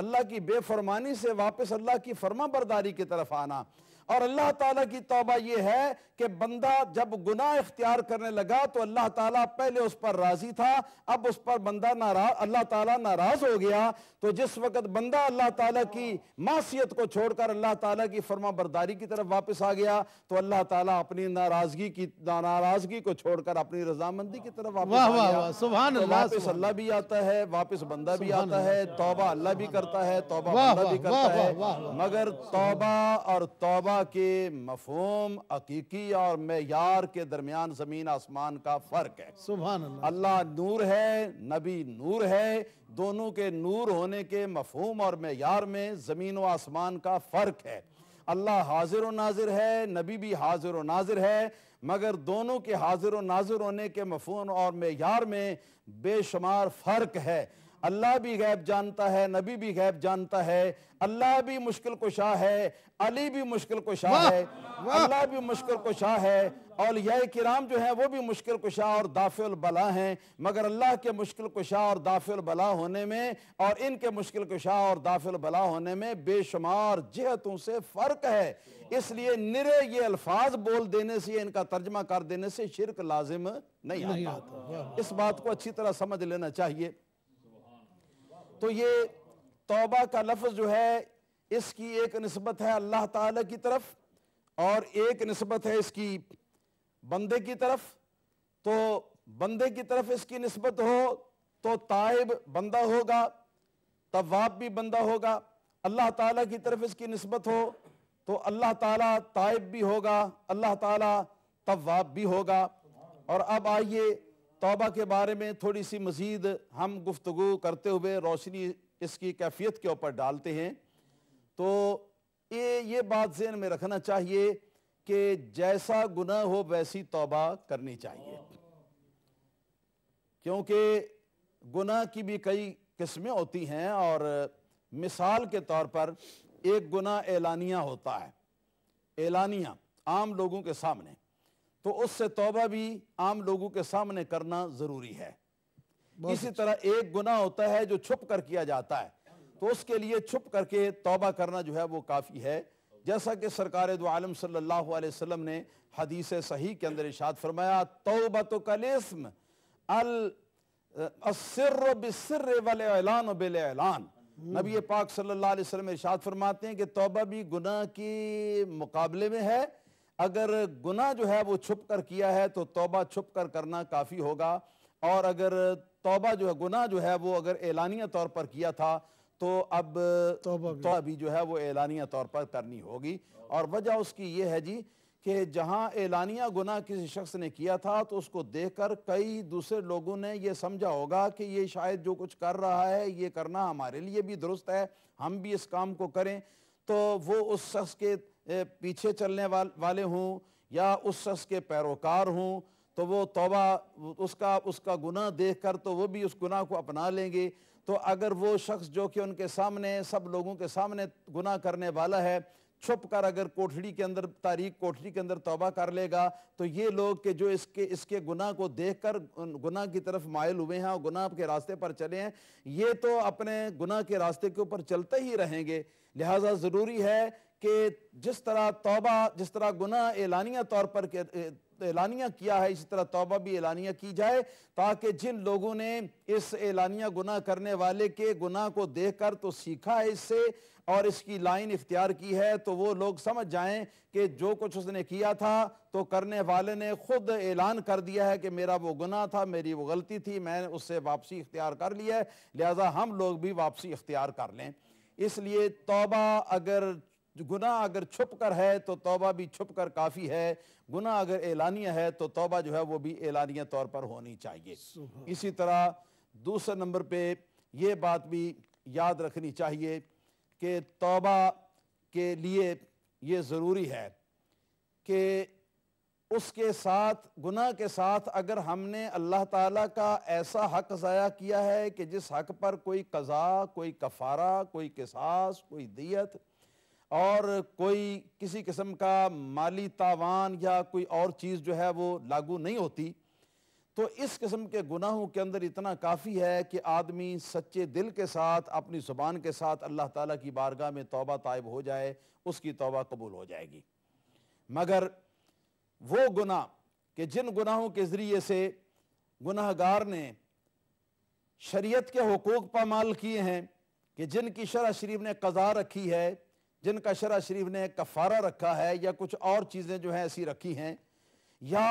اللہ کی بے فرمانی سے واپس اللہ کی فرما برداری کی طرف آنا. اور اللہ تعالیٰ کی توبہ یہ ہے کہ بندہ جب گناہ اختیار کرنے لگا تو اللہ تعالیٰ پہلے اس پر راضی تھا، اب اس پر بندہ اللہ تعالیٰ ناراض ہو گیا. تو جس وقت بندہ اللہ تعالیٰ کی معصیت کو چھوڑ کر اللہ تعالیٰ کی فرما برداری کی طرف واپس آ گیا تو اللہ تعالیٰ اپنی ناراضگی کو چھوڑ کر اپنی رضامندی کی طرف واپس واہ آ واہ گیا. واہ. سبحان تو اللہ، واپس سبحان اللہ بھی آتا ہے، واپس بندہ بھی آتا ہے، توبہ اللہ بھی کرتا ہے، توبہ واہ بندہ بھی واہ کرتا ہے. واہ واہ. مگر توبہ اور توبہ کے مفہوم حقیقی اور معیار کے درمیان زمین آسمان کا فرق ہے. سبحان اللہ. اللہ نور ہے، نبی نور ہے. دونوں کے نور ہونے کے مفہوم اور معیار میں زمین و آسمان کا فرق ہے. اللہ حاضر و ناظر ہے، نبی بھی حاضر و ناظر ہے، مگر دونوں کے حاضر و ناظر ہونے کے مفہوم اور معیار میں بے شمار فرق ہے. اللہ بھی غیب جانتا ہے، نبی بھی غیب جانتا ہے. اللہ بھی مشکل کشا ہے، علی بھی مشکل کشا ہے. اللہ بھی مشکل کشا ہے اولیاء کرام جو ہیں وہ بھی مشکل کشا اور دافع البلا ہیں، مگر اللہ کے مشکل کشا اور دافع البلا ہونے میں اور ان کے مشکل کشا اور دافع البلا ہونے میں بے شمار جہتوں سے فرق ہے۔ اس لیے نرے یہ الفاظ بول دینے سے، ان کا ترجمہ کر دینے سے شرک لازم نہیں آتا۔ اس بات کو اچھی طرح سمجھ لینا چاہیے۔ تو یہ توبہ کا لفظ جو ہے اس کی ایک نسبت ہے اللہ تعالیٰ کی طرف اور ایک نسبت ہے اس کی بندے کی طرف۔ تو بندے کی طرف اس کی نسبت ہو تو تائب بندہ ہوگا، تواب بھی بندہ ہوگا۔ اللہ تعالیٰ کی طرف اس کی نسبت ہو تو اللہ تعالیٰ تائب بھی ہوگا، اللہ تعالیٰ تواب بھی ہوگا۔ اور اب آئیے توبہ کے بارے میں تھوڑی سی مزید ہم گفتگو کرتے ہوئے روشنی اس کی کیفیت کے اوپر ڈالتے ہیں۔ تو یہ بات ذہن میں رکھنا چاہیے کہ جیسا گناہ ہو ویسی توبہ کرنی چاہیے، کیونکہ گناہ کی بھی کئی قسمیں ہوتی ہیں۔ اور مثال کے طور پر ایک گناہ اعلانیہ ہوتا ہے، اعلانیہ عام لوگوں کے سامنے، تو اس سے توبہ بھی عام لوگوں کے سامنے کرنا ضروری ہے۔ اسی طرح ایک گناہ ہوتا ہے جو چھپ کر کیا جاتا ہے، تو اس کے لیے چھپ کر کے توبہ کرنا جو ہے وہ کافی ہے، جیسا کہ سرکار دو عالم صلی اللہ علیہ وسلم نے حدیث صحیح کے اندر ارشاد فرمایا، توبۃ کالاسم السر بالسر والاعلان بالاعلان۔ نبی پاک صلی اللہ علیہ وسلم ارشاد فرماتے ہیں کہ توبہ بھی گناہ کی مقابلے میں ہے۔ اگر گناہ جو ہے وہ چھپ کر کیا ہے تو توبہ چھپ کر کرنا کافی ہوگا، اور اگر توبہ جو ہے گناہ جو ہے وہ اگر اعلانیہ طور پر کیا تھا تو اب توبہ بھی جو ہے وہ اعلانیہ طور پر کرنی ہوگی۔ اور وجہ اس کی یہ ہے جی کہ جہاں اعلانیہ گناہ کسی شخص نے کیا تھا تو اس کو دیکھ کر کئی دوسرے لوگوں نے یہ سمجھا ہوگا کہ یہ شاید جو کچھ کر رہا ہے یہ کرنا ہمارے لیے بھی درست ہے، ہم بھی اس کام کو کریں، تو وہ اس شخص کے پیچھے چلنے والے ہوں یا اس شخص کے پیروکار ہوں، تو وہ توبہ اس کا گناہ دیکھ کر تو وہ بھی اس گناہ کو اپنا لیں گے۔ تو اگر وہ شخص جو کہ ان کے سامنے سب لوگوں کے سامنے گناہ کرنے والا ہے، چھپ کر اگر کوٹھڑی کے اندر تاریک کوٹھڑی کے اندر توبہ کر لے گا، تو یہ لوگ کہ جو اس کے گناہ کو دیکھ کر گناہ کی طرف مائل ہوئے ہیں اور گناہ کے راستے پر چلے ہیں، یہ تو اپنے گناہ کے راستے کے اوپر چلتے ہی رہیں گے۔ لہٰذا ضروری ہے کہ جس طرح گناہ اعلانیہ طور پر اعلانیہ کیا ہے، اسی طرح توبہ بھی اعلانیہ کی جائے، تاکہ جن لوگوں نے اس اعلانیہ گناہ کرنے والے کے گناہ کو دیکھ کر تو سیکھا ہے اس سے اور اس کی لائن اختیار کی ہے، تو وہ لوگ سمجھ جائیں کہ جو کچھ اس نے کیا تھا تو کرنے والے نے خود اعلان کر دیا ہے کہ میرا وہ گناہ تھا، میری وہ غلطی تھی، میں نے اس سے واپسی اختیار کر لیا ہے، لہٰذا ہم لوگ بھی واپسی اختیار کر لیں۔ اس لیے گناہ اگر چھپ کر ہے تو توبہ بھی چھپ کر کافی ہے، گناہ اگر اعلانیہ ہے تو توبہ جو ہے وہ بھی اعلانیہ طور پر ہونی چاہیے۔ اسی طرح دوسرے نمبر پہ یہ بات بھی یاد رکھنی چاہیے کہ توبہ کے لیے یہ ضروری ہے کہ اس کے ساتھ گناہ کے ساتھ اگر ہم نے اللہ تعالیٰ کا ایسا حق ضائع کیا ہے کہ جس حق پر کوئی قضا، کوئی کفارہ، کوئی قصاص، کوئی دیت اور کوئی کسی قسم کا مالی تاوان یا کوئی اور چیز جو ہے وہ لاگو نہیں ہوتی، تو اس قسم کے گناہوں کے اندر اتنا کافی ہے کہ آدمی سچے دل کے ساتھ اپنی زبان کے ساتھ اللہ تعالیٰ کی بارگاہ میں توبہ طائب ہو جائے، اس کی توبہ قبول ہو جائے گی۔ مگر وہ گناہ کہ جن گناہوں کے ذریعے سے گناہگار نے شریعت کے حقوق پامال کیے ہیں، کہ جن کی شرع شریف نے قضا رکھی ہے، جن کا شرع شریف نے کفارہ رکھا ہے یا کچھ اور چیزیں جو ہیں ایسی رکھی ہیں، یا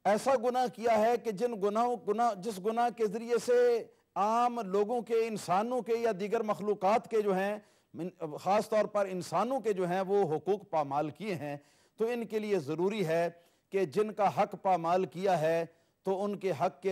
ایسا گناہ کیا ہے کہ جس گناہ کے ذریعے سے عام لوگوں کے، انسانوں کے یا دیگر مخلوقات کے جو ہیں، خاص طور پر انسانوں کے جو ہیں وہ حقوق پامال کیے ہیں، تو ان کے لیے ضروری ہے کہ جن کا حق پامال کیا ہے تو ان کے حق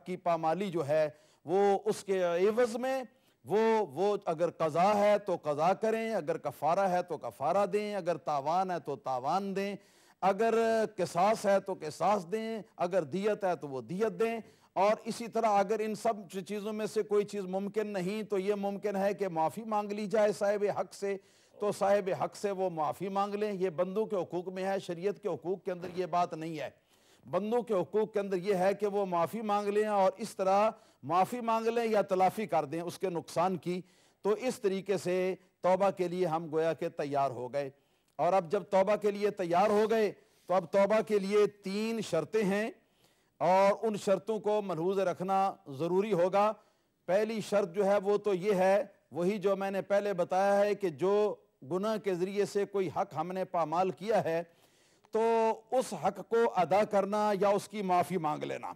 کی پامالی جو ہے وہ اس کے عوض میں وہ اگر قضا ہے تو قضا کریں، اگر کفارہ ہے تو کفارہ دیں، اگر تاوان ہے تو تاوان دیں، اگر قصاص ہے تو قصاص دیں، اگر دیت ہے تو وہ دیت دیں۔ اور اسی طرح اگر ان سب چیزوں میں سے کوئی چیز ممکن نہیں تو یہ ممکن ہے کہ معافی مانگ لی جائے صاحب حق سے، تو صاحب حق سے وہ معافی مانگ لیں. یہ بندوں کے حقوق میں ہے, شریعت کے حقوق کے اندر یہ بات نہیں ہے. بندوں کے حقوق کے اندر یہ ہے کہ وہ معافی مانگ لیں اور اس طرح معافی مانگ لیں یا تلافی کر دیں اس کے نقصان کی. تو اس طریقے سے توبہ کے لیے ہم گویا کہ تیار ہو گئے. اور اب جب توبہ کے لیے تیار ہو گئے تو اب توبہ کے لیے 3 شرطیں ہیں اور ان شرطوں کو ملحوظ رکھنا ضروری ہوگا. پہلی شرط جو ہے وہ تو یہ ہے, وہی جو میں نے پہلے بتایا ہے کہ جو گناہ کے ذریعے سے کوئی حق ہم نے پامال کیا ہے تو اس حق کو ادا کرنا یا اس کی معافی مانگ لینا.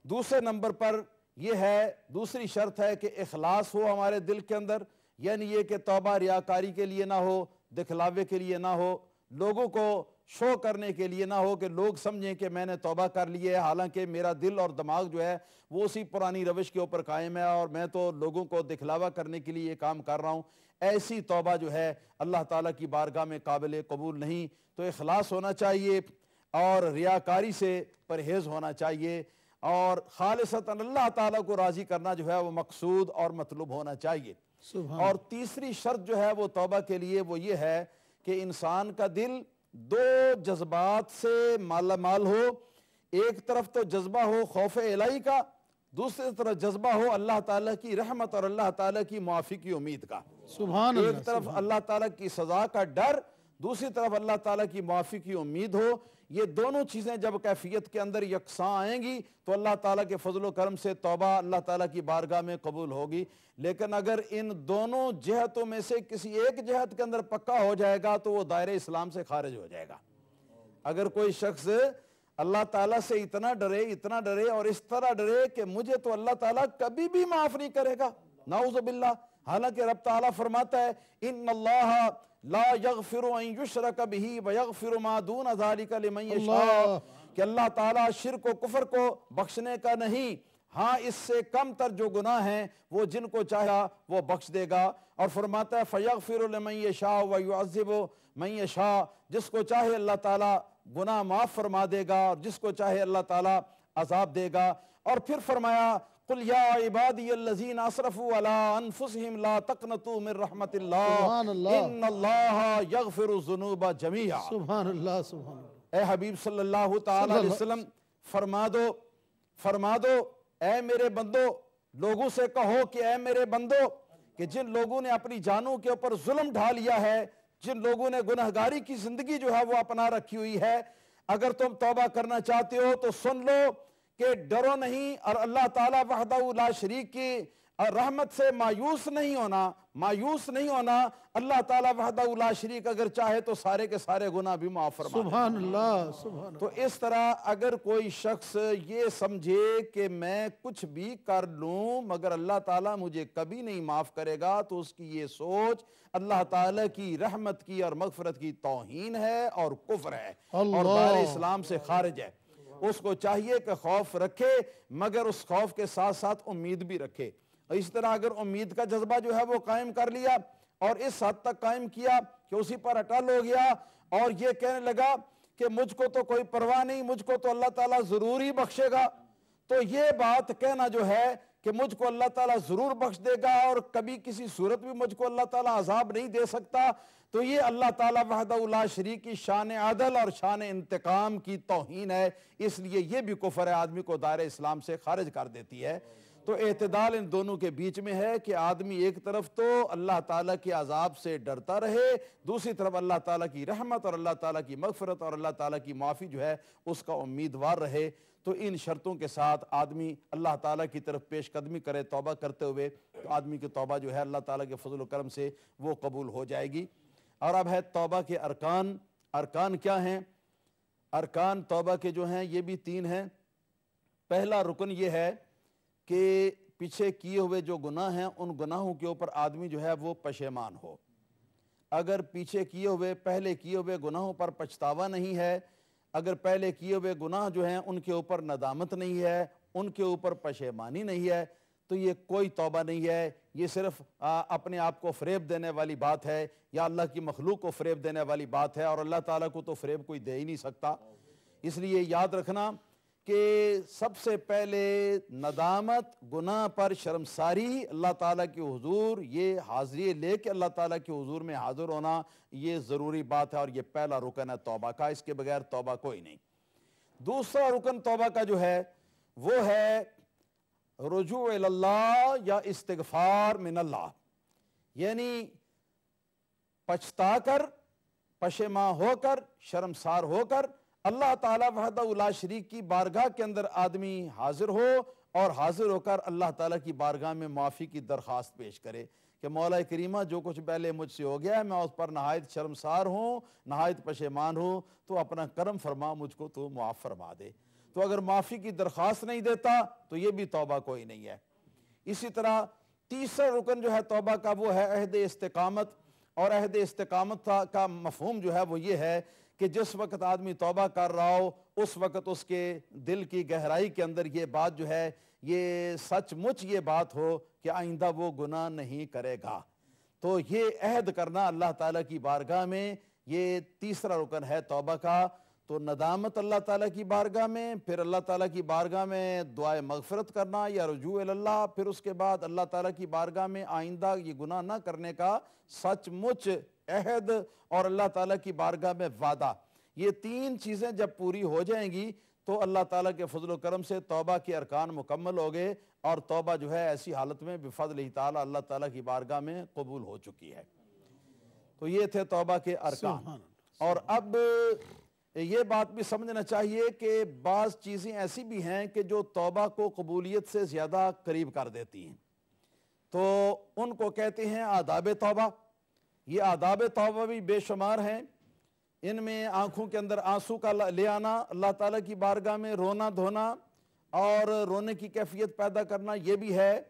دوسرے نمبر پر یہ ہے, دوسری شرط ہے کہ اخلاص ہو ہمارے دل کے اندر, یعنی یہ کہ توبہ ریاکاری کے لیے نہ ہو, دکھلاوے کے لیے نہ ہو, لوگوں کو شو کرنے کے لیے نہ ہو کہ لوگ سمجھیں کہ میں نے توبہ کر لی ہے, حالانکہ میرا دل اور دماغ جو ہے وہ اسی پرانی روش کے اوپر قائم ہے اور میں تو لوگوں کو دکھلاوا کرنے کے لیے یہ کام کر رہا ہوں. ایسی توبہ جو ہے اللہ تعالیٰ کی بارگاہ میں قابل قبول نہیں. تو اخلاص ہونا چاہیے اور ریاکاری سے پرہیز ہونا چاہیے اور خالصتاً اللہ تعالیٰ کو راضی کرنا جو ہے وہ مقصود اور مطلوب ہونا چاہیے. اور تیسری شرط جو ہے وہ توبہ کے لیے وہ یہ ہے کہ انسان کا دل 2 جذبات سے مالا مال ہو. ایک طرف تو جذبہ ہو خوف الہی کا, دوسری طرف جذبہ ہو اللہ تعالیٰ کی رحمت اور اللہ تعالیٰ کی معافی کی امید کا. سبحان اللہ. ایک طرف اللہ تعالیٰ کی سزا کا ڈر, دوسری طرف اللہ تعالیٰ کی معافی کی امید ہو. یہ دونوں چیزیں جب کیفیت کے اندر یکساں آئیں گی تو اللہ تعالیٰ کے فضل و کرم سے توبہ اللہ تعالیٰ کی بارگاہ میں قبول ہوگی. لیکن اگر ان دونوں جہتوں میں سے کسی ایک جہت کے اندر پکا ہو جائے گا تو وہ دائرہ اسلام سے خارج ہو جائے گا. اگر کوئی شخص اللہ تعالیٰ سے اتنا ڈرے اور اس طرح ڈرے کہ مجھے تو اللہ تعالیٰ کبھی بھی معاف نہیں کرے گا, نعوذ باللہ, حالانکہ رب تعالیٰ فرماتا ہے ان اللہ لا یغفر ان یشرک بہ ویغفر ما دون ذالک لمن یشاء, کہ اللہ تعالیٰ شرک و کفر کو بخشنے کا نہیں, ہاں اس سے کم تر جو گناہ ہیں وہ جن کو چاہا وہ بخش دے گا. اور فرماتا ہے فیغفر لمن یشاء ویعذب من یشاء, جس کو چاہے اللہ تعالیٰ گناہ معاف فرما دے گا اور جس کو چاہے اللہ تعالیٰ عذاب دے گا. اور پھر فرمایا قل یا عبادی الذین اسرفوا علی انفسہم لا تقنطوا من رحمت اللہ ان اللہ یغفر الذنوب جمیعا. سبحان اللہ. سبحان اللہ. اے حبیب صلی اللہ تعالیٰ علیہ وسلم فرما دو اے میرے بندو, لوگوں سے کہو کہ اے میرے بندو, کہ جن لوگوں نے اپنی جانوں کے اوپر ظلم ڈھا لیا ہے, جن لوگوں نے گناہگاری کی زندگی جو ہے وہ اپنا رکھی ہوئی ہے, اگر تم توبہ کرنا چاہتے ہو تو سن لو کہ ڈرو نہیں اور اللہ تعالیٰ وحدہ لا شریک کی رحمت سے مایوس نہیں ہونا. اللہ تعالیٰ وحدہ لا شریک اگر چاہے تو سارے کے سارے گناہ بھی معاف فرما دے. سبحان اللہ. سبحان اللہ. تو اس طرح اگر کوئی شخص یہ سمجھے کہ میں کچھ بھی کر لوں مگر اللہ تعالیٰ مجھے کبھی نہیں معاف کرے گا, تو اس کی یہ سوچ اللہ تعالیٰ کی رحمت کی اور مغفرت کی توہین ہے اور کفر ہے اور دائرہ اسلام سے خارج ہے. اس کو چاہیے کہ خوف رکھے مگر اس خوف کے ساتھ ساتھ امید بھی رکھے. اس طرح اگر امید کا جذبہ جو ہے وہ قائم کر لیا اور اس حد تک قائم کیا کہ اسی پر اٹل ہو گیا اور یہ کہنے لگا کہ مجھ کو تو کوئی پرواہ نہیں, مجھ کو تو اللہ تعالیٰ ضرور ہی بخشے گا, تو یہ بات کہنا جو ہے کہ مجھ کو اللہ تعالیٰ ضرور بخش دے گا اور کبھی کسی صورت بھی مجھ کو اللہ تعالیٰ عذاب نہیں دے سکتا, تو یہ اللہ تعالیٰ وحدہ لا شریک کی شان عدل اور شان انتقام کی توہین ہے. اس لیے یہ بھی کفر ہے, آدمی کو دائرہ اسلام سے خارج کر دیتی ہے. تو اعتدال ان دونوں کے بیچ میں ہے کہ آدمی ایک طرف تو اللہ تعالیٰ کے عذاب سے ڈرتا رہے, دوسری طرف اللہ تعالیٰ کی رحمت اور اللہ تعالیٰ کی مغفرت اور اللہ تعالیٰ کی معافی جو ہے اس کا امیدوار رہے. تو ان شرطوں کے ساتھ آدمی اللہ تعالیٰ کی طرف پیش قدمی کرے توبہ کرتے ہوئے, تو آدمی کی توبہ جو ہے اللہ تعالیٰ کے فضل و کرم سے وہ قبول ہو جائے گی. اور اب ہے توبہ کے ارکان کیا ہیں؟ ارکان توبہ کے جو ہیں یہ بھی 3 ہیں. پہلا رکن یہ ہے کہ پیچھے کیے ہوئے جو گناہ ہیں ان گناہوں کے اوپر آدمی جو ہے وہ پشیمان ہو. اگر پیچھے پہلے کیے ہوئے گناہوں پر پچھتاوا نہیں ہے, اگر پہلے کیے ہوئے گناہ جو ہیں ان کے اوپر ندامت نہیں ہے, ان کے اوپر پشیمانی نہیں ہے, تو یہ کوئی توبہ نہیں ہے. یہ صرف اپنے آپ کو فریب دینے والی بات ہے یا اللہ کی مخلوق کو فریب دینے والی بات ہے, اور اللہ تعالیٰ کو تو فریب کوئی دے ہی نہیں سکتا. اس لیے یاد رکھنا کہ سب سے پہلے ندامت، گناہ پر شرمساری، اللہ تعالیٰ کے حضور یہ حاضری لے کے اللہ تعالیٰ کے حضور میں حاضر ہونا، یہ ضروری بات ہے، اور یہ پہلا رکن ہے توبہ کا، اس کے بغیر توبہ کوئی نہیں۔ دوسرا رکن توبہ کا جو ہے وہ ہے رجوع اللہ یا استغفار من اللہ، یعنی پچھتا کر، پشیماں ہو کر، شرمسار ہو کر اللہ تعالیٰ وحدہ لا شریک کی بارگاہ کے اندر آدمی حاضر ہو، اور حاضر ہو کر اللہ تعالیٰ کی بارگاہ میں معافی کی درخواست پیش کرے کہ مولا کریمہ جو کچھ پہلے مجھ سے ہو گیا ہے میں اس پر نہایت شرمسار ہوں، نہایت پشیمان ہوں، تو اپنا کرم فرما، مجھ کو تو معاف فرما دے۔ تو اگر معافی کی درخواست نہیں دیتا تو یہ بھی توبہ کوئی نہیں ہے۔ اسی طرح تیسرا رکن جو ہے توبہ کا وہ ہے عہد استقامت، اور عہد استقامت کا مفہوم جو ہے وہ یہ ہے کہ جس وقت آدمی توبہ کر رہا ہو اس وقت اس کے دل کی گہرائی کے اندر یہ بات جو ہے، یہ سچ مچ یہ بات ہو کہ آئندہ وہ گناہ نہیں کرے گا۔ تو یہ عہد کرنا اللہ تعالیٰ کی بارگاہ میں، یہ تیسرا رکن ہے توبہ کا۔ تو ندامت اللہ تعالیٰ کی بارگاہ میں، پھر اللہ تعالیٰ کی بارگاہ میں دعائے مغفرت کرنا یا رجوع اللہ، پھر اس کے بعد اللہ تعالیٰ کی بارگاہ میں آئندہ یہ گناہ نہ کرنے کا سچ مچ عہد، اور اللہ تعالیٰ کی بارگاہ میں وعدہ۔ یہ تین چیزیں جب پوری ہو جائیں گی تو اللہ تعالیٰ کے فضل و کرم سے توبہ کے ارکان مکمل ہو گئے، اور توبہ جو ہے ایسی حالت میں بفضل تعالیٰ اللہ تعالیٰ کی بارگاہ میں قبول ہو چکی ہے۔ تو یہ تھے توبہ کے ارکان۔ اور اب یہ بات بھی سمجھنا چاہیے کہ بعض چیزیں ایسی بھی ہیں کہ جو توبہ کو قبولیت سے زیادہ قریب کر دیتی ہیں، تو ان کو کہتے ہیں آداب توبہ۔ یہ آداب توبہ بھی بے شمار ہیں، ان میں آنکھوں کے اندر آنسو کا لے آنا، اللہ تعالیٰ کی بارگاہ میں رونا دھونا اور رونے کی کیفیت پیدا کرنا یہ بھی ہے،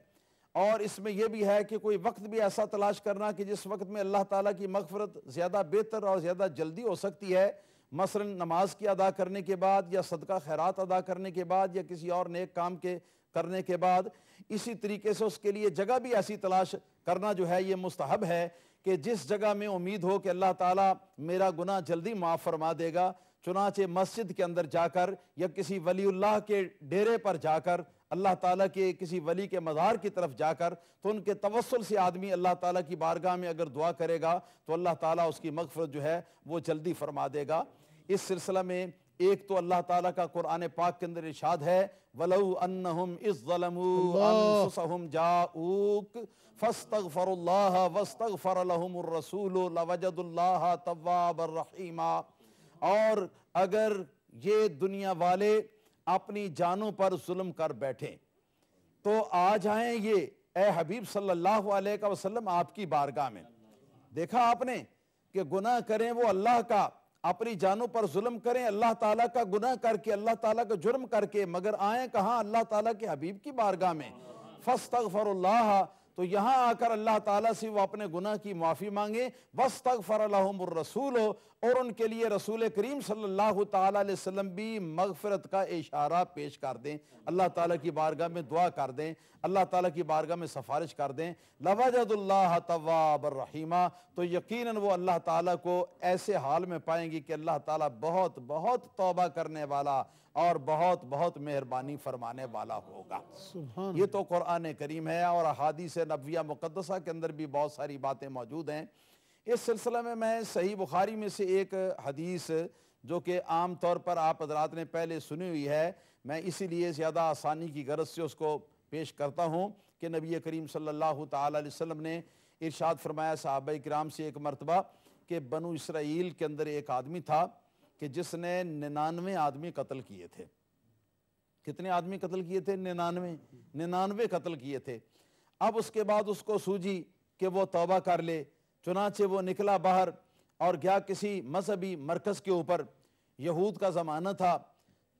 اور اس میں یہ بھی ہے کہ کوئی وقت بھی ایسا تلاش کرنا کہ جس وقت میں اللہ تعالیٰ کی مغفرت زیادہ بہتر اور زیادہ جلدی ہو سکتی ہے، مثلا نماز کی ادا کرنے کے بعد، یا صدقہ خیرات ادا کرنے کے بعد، یا کسی اور نیک کام کے کرنے کے بعد۔ اسی طریقے سے اس کے لیے جگہ بھی ایسی تلاش کرنا جو ہے یہ مستحب ہے کہ جس جگہ میں امید ہو کہ اللہ تعالیٰ میرا گناہ جلدی معاف فرما دے گا، چنانچہ مسجد کے اندر جا کر یا کسی ولی اللہ کے ڈیرے پر جا کر، اللہ تعالیٰ کے کسی ولی کے مزار کی طرف جا کر، تو ان کے توسل سے آدمی اللہ تعالیٰ کی بارگاہ میں اگر دعا کرے گا تو اللہ تعالیٰ اس کی مغفرت جو ہے وہ جلدی فرما دے گا۔ اس سلسلہ میں ایک تو اللہ تعالیٰ کا قرآن پاک کے اندر ارشاد ہے وَلَوْ أَنَّهُمْ إِذْ ظَلَمُوا أَنفُسَهُمْ جَاءُوكَ فَاسْتَغْفَرُوا اللَّهَ وَاسْتَغْفَرَ لَهُمُ الرَّسُولُ لَوَجَدُوا اللَّهَ تَوَّابًا رَحِيمًا۔ اور اگر یہ دنیا والے اپنی جانوں پر ظلم کر بیٹھیں تو آ جائیں یہ اے حبیب صلی اللہ علیہ وسلم آپ کی بارگاہ میں۔ دیکھا آپ نے کہ گناہ کریں وہ اللہ کا، اپنی جانوں پر ظلم کریں اللہ تعالیٰ کا گناہ کر کے، اللہ تعالیٰ کا جرم کر کے، مگر آئیں کہاں؟ اللہ تعالیٰ کے حبیب کی بارگاہ میں۔ فاستغفر اللہ، تو یہاں آ کر اللہ تعالیٰ سے وہ اپنے گناہ کی معافی مانگے، واستغفر لہم الرسول، اور ان کے لیے رسول کریم صلی اللہ تعالیٰ علیہ وسلم بھی مغفرت کا اشارہ پیش کر دیں، اللہ تعالیٰ کی بارگاہ میں دعا کر دیں، اللہ تعالیٰ کی بارگاہ میں سفارش کر دیں، لَوَجَدُ اللَّهَ تَوَّابًا رَحِيمًا، تو یقیناً وہ اللہ تعالیٰ کو ایسے حال میں پائیں گی کہ اللہ تعالیٰ بہت بہت توبہ کرنے والا اور بہت بہت مہربانی فرمانے والا ہوگا۔ یہ تو قرآن کریم ہے، اور احادیث نبویہ مقدسہ کے اندر بھی بہت ساری باتیں موجود ہیں۔ اس سلسلہ میں صحیح بخاری میں سے ایک حدیث جو کہ عام طور پر آپ حضرات نے پہلے سنی ہوئی ہے، میں اسی لیے زیادہ آسانی کی غرض سے اس کو پیش کرتا ہوں کہ نبی کریم صلی اللہ تعالیٰ علیہ وسلم نے ارشاد فرمایا صحابہ کرام سے ایک مرتبہ کہ بنو اسرائیل کے اندر ایک آدمی تھا کہ جس نے 99 آدمی قتل کیے تھے۔ کتنے آدمی قتل کیے تھے؟ 99 قتل کیے تھے۔ اب اس کے بعد اس کو سوجی کہ وہ توبہ کر لے، چنانچہ وہ نکلا باہر اور گیا کسی مذہبی مرکز کے اوپر، یہود کا زمانہ تھا،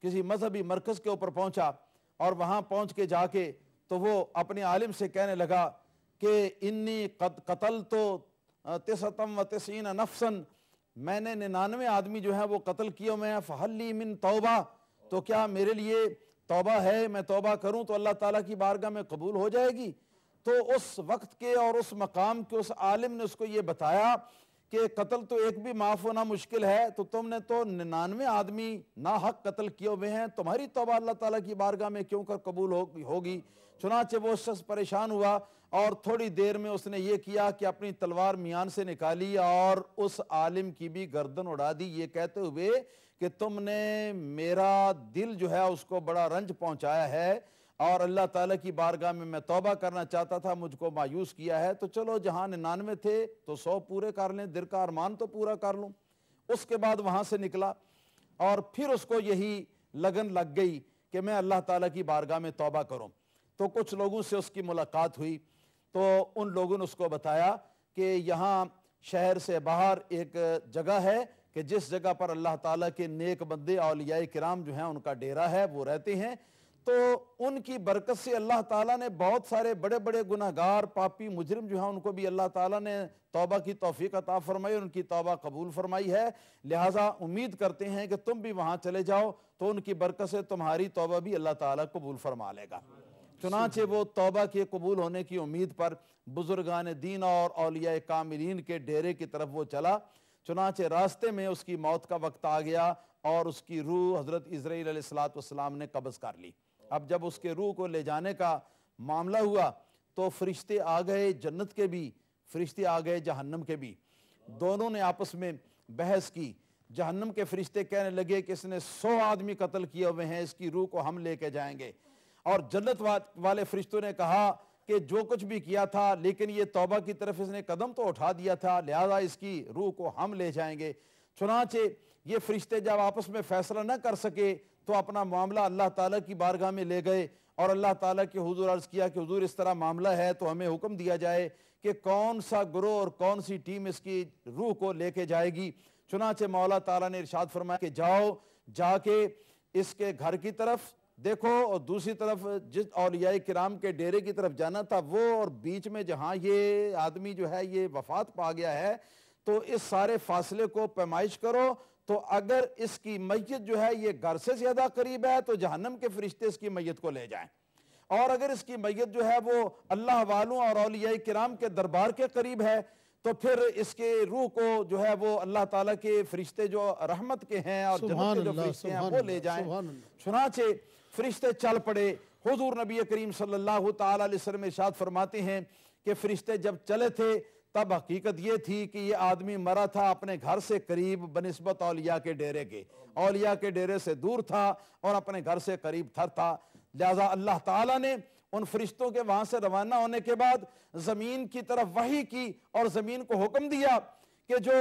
کسی مذہبی مرکز کے اوپر پہنچا، اور وہاں پہنچ کے جا کے تو وہ اپنے عالم سے کہنے لگا کہ انی قتلت 99 نفسا، میں نے 99 آدمی جو ہیں وہ قتل کیے ہوئے ہیں، فہل لی من توبہ، تو کیا میرے لیے توبہ ہے؟ میں توبہ کروں تو اللہ تعالیٰ کی بارگاہ میں قبول ہو جائے گی؟ تو اس وقت کے اور اس مقام کے اس عالم نے اس کو یہ بتایا کہ قتل تو ایک بھی معاف ہونا مشکل ہے، تو تم نے تو 99 آدمی ناحق قتل کیے ہوئے ہیں، تمہاری توبہ اللہ تعالیٰ کی بارگاہ میں کیوں کر قبول ہوگی؟ چنانچہ وہ شخص پریشان ہوا اور تھوڑی دیر میں اس نے یہ کیا کہ اپنی تلوار میان سے نکالی اور اس عالم کی بھی گردن اڑا دی، یہ کہتے ہوئے کہ تم نے میرا دل جو ہے اس کو بڑا رنج پہنچایا ہے اور اللہ تعالیٰ کی بارگاہ میں توبہ کرنا چاہتا تھا، مجھ کو مایوس کیا ہے، تو چلو جہاں 99 تھے تو 100 پورے کر لیں، دل کا ارمان تو پورا کر لوں۔ اس کے بعد وہاں سے نکلا اور پھر اس کو یہی لگن لگ گئی کہ میں اللہ تعالیٰ کی بارگاہ میں توبہ کروں۔ تو کچھ لوگوں سے اس کی ملاقات ہوئی، تو ان لوگوں نے اس کو بتایا کہ یہاں شہر سے باہر ایک جگہ ہے کہ جس جگہ پر اللہ تعالیٰ کے نیک بندے اولیاء کرام جو ہیں ان کا ڈیرہ ہے، وہ رہتے ہیں، تو ان کی برکت سے اللہ تعالیٰ نے بہت سارے بڑے بڑے گناہگار پاپی مجرم جو ہیں ان کو بھی اللہ تعالیٰ نے توبہ کی توفیق عطا فرمائی، ان کی توبہ قبول فرمائی ہے، لہٰذا امید کرتے ہیں کہ تم بھی وہاں چلے جاؤ تو ان کی برکت سے تمہاری توبہ بھی اللہ تعالیٰ قبول فرما لے گا۔ چنانچہ وہ توبہ کے قبول ہونے کی امید پر بزرگان دین اور اولیاء کاملین کے ڈیرے کی طرف وہ چلا۔ چنانچہ راستے میں اس کی موت کا وقت آ گیا اور اس کی روح حضرت عزرائیل علیہ السلام نے قبض کر لی۔ اب جب اس کے روح کو لے جانے کا معاملہ ہوا تو فرشتے آ گئے جنت کے بھی، فرشتے آ گئے جہنم کے بھی، دونوں نے آپس میں بحث کی۔ جہنم کے فرشتے کہنے لگے کہ اس نے 100 آدمی قتل کیے ہوئے ہیں، اس کی روح کو ہم لے کے جائیں گے، اور جنت والے فرشتوں نے کہا کہ جو کچھ بھی کیا تھا لیکن یہ توبہ کی طرف اس نے قدم تو اٹھا دیا تھا، لہذا اس کی روح کو ہم لے جائیں گے۔ چنانچہ یہ فرشتے جب آپس میں فیصلہ نہ کر سکے تو اپنا معاملہ اللہ تعالیٰ کی بارگاہ میں لے گئے اور اللہ تعالیٰ کے حضور عرض کیا کہ حضور اس طرح معاملہ ہے تو ہمیں حکم دیا جائے کہ کون سا گروہ اور کون سی ٹیم اس کی روح کو لے کے جائے گی۔ چنانچہ مولا تعالیٰ نے ارشاد فرمایا کہ جاؤ، جا کے اس کے گھر کی طرف دیکھو اور دوسری طرف جس اولیاء کرام کے ڈیرے کی طرف جانا تھا وہ، اور بیچ میں جہاں یہ آدمی جو ہے یہ وفات پا گیا ہے تو اس سارے فاصلے کو پیمائش کرو، تو اگر اس کی میت جو ہے یہ گھر سے زیادہ قریب ہے تو جہنم کے فرشتے اس کی میت کو لے جائیں، اور اگر اس کی میت جو ہے وہ اللہ والوں اور اولیاء کرام کے دربار کے قریب ہے تو پھر اس کے روح کو جو ہے وہ اللہ تعالیٰ کے فرشتے جو رحمت کے ہیں اور جنت کے جو فرشتے ہیں وہ لے جائیں۔ چنانچہ فرشتے چل پڑے۔ حضور نبی کریم صلی اللہ تعالیٰ علیہ وسلم ارشاد فرماتے ہیں کہ فرشتے جب چلے تھے تب حقیقت یہ تھی کہ یہ آدمی مرا تھا اپنے گھر سے قریب بنسبت اولیاء کے ڈیرے کے، اولیاء کے ڈیرے سے دور تھا اور اپنے گھر سے قریب تھا، لہذا اللہ تعالیٰ نے ان فرشتوں کے وہاں سے روانہ ہونے کے بعد زمین کی طرف وحی کی اور زمین کو حکم دیا کہ جو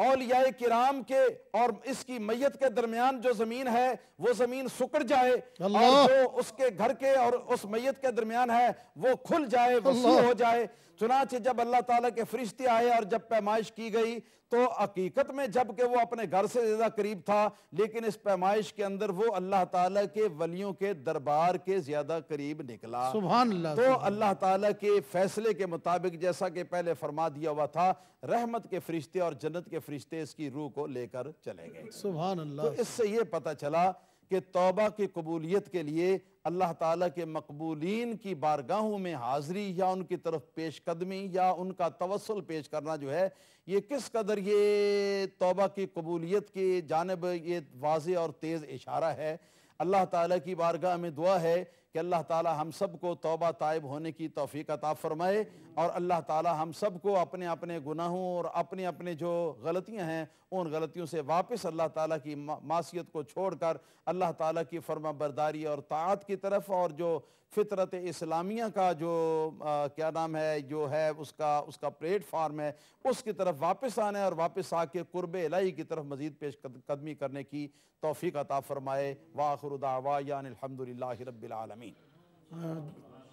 اولیاء کرام کے اور اس کی میت کے درمیان جو زمین ہے وہ زمین سکڑ جائے، اور جو اس کے گھر کے اور اس میت کے درمیان ہے وہ کھل جائے، وسیع ہو جائے۔ چنانچہ جب اللہ تعالیٰ کے فرشتے آئے اور جب پیمائش کی گئی تو حقیقت میں جب کہ وہ اپنے گھر سے زیادہ قریب تھا لیکن اس پیمائش کے اندر وہ اللہ تعالیٰ کے ولیوں کے دربار کے زیادہ قریب نکلا۔ سبحان اللہ۔ تو اللہ تعالیٰ کے فیصلے کے مطابق جیسا کہ پہلے فرما دیا ہوا تھا، رحمت کے فرشتے اور جنت کے فرشتے اس کی روح کو لے کر چلے گئے۔ سبحان تو اللہ۔ اس سے یہ پتہ چلا کہ توبہ کی قبولیت کے لیے اللہ تعالیٰ کے مقبولین کی بارگاہوں میں حاضری یا ان کی طرف پیش قدمی یا ان کا توسل پیش کرنا جو ہے یہ کس قدر یہ توبہ کی قبولیت کی جانب یہ واضح اور تیز اشارہ ہے۔ اللہ تعالیٰ کی بارگاہ میں دعا ہے کہ اللہ تعالیٰ ہم سب کو توبہ تائب ہونے کی توفیق عطا فرمائے، اور اللہ تعالیٰ ہم سب کو اپنے اپنے گناہوں اور اپنے اپنے جو غلطیاں ہیں ان غلطیوں سے واپس اللہ تعالیٰ کی معصیت کو چھوڑ کر اللہ تعالیٰ کی فرما برداری اور طاعت کی طرف، اور جو فطرت اسلامیہ کا جو کیا نام ہے جو ہے اس کا پلیٹ فارم ہے اس کی طرف واپس آنا ہے، اور واپس آ کے قرب الہی کی طرف مزید پیش قدمی کرنے کی توفیق عطا فرمائے۔ وآخر دعوانا الحمدللہ رب العالمین۔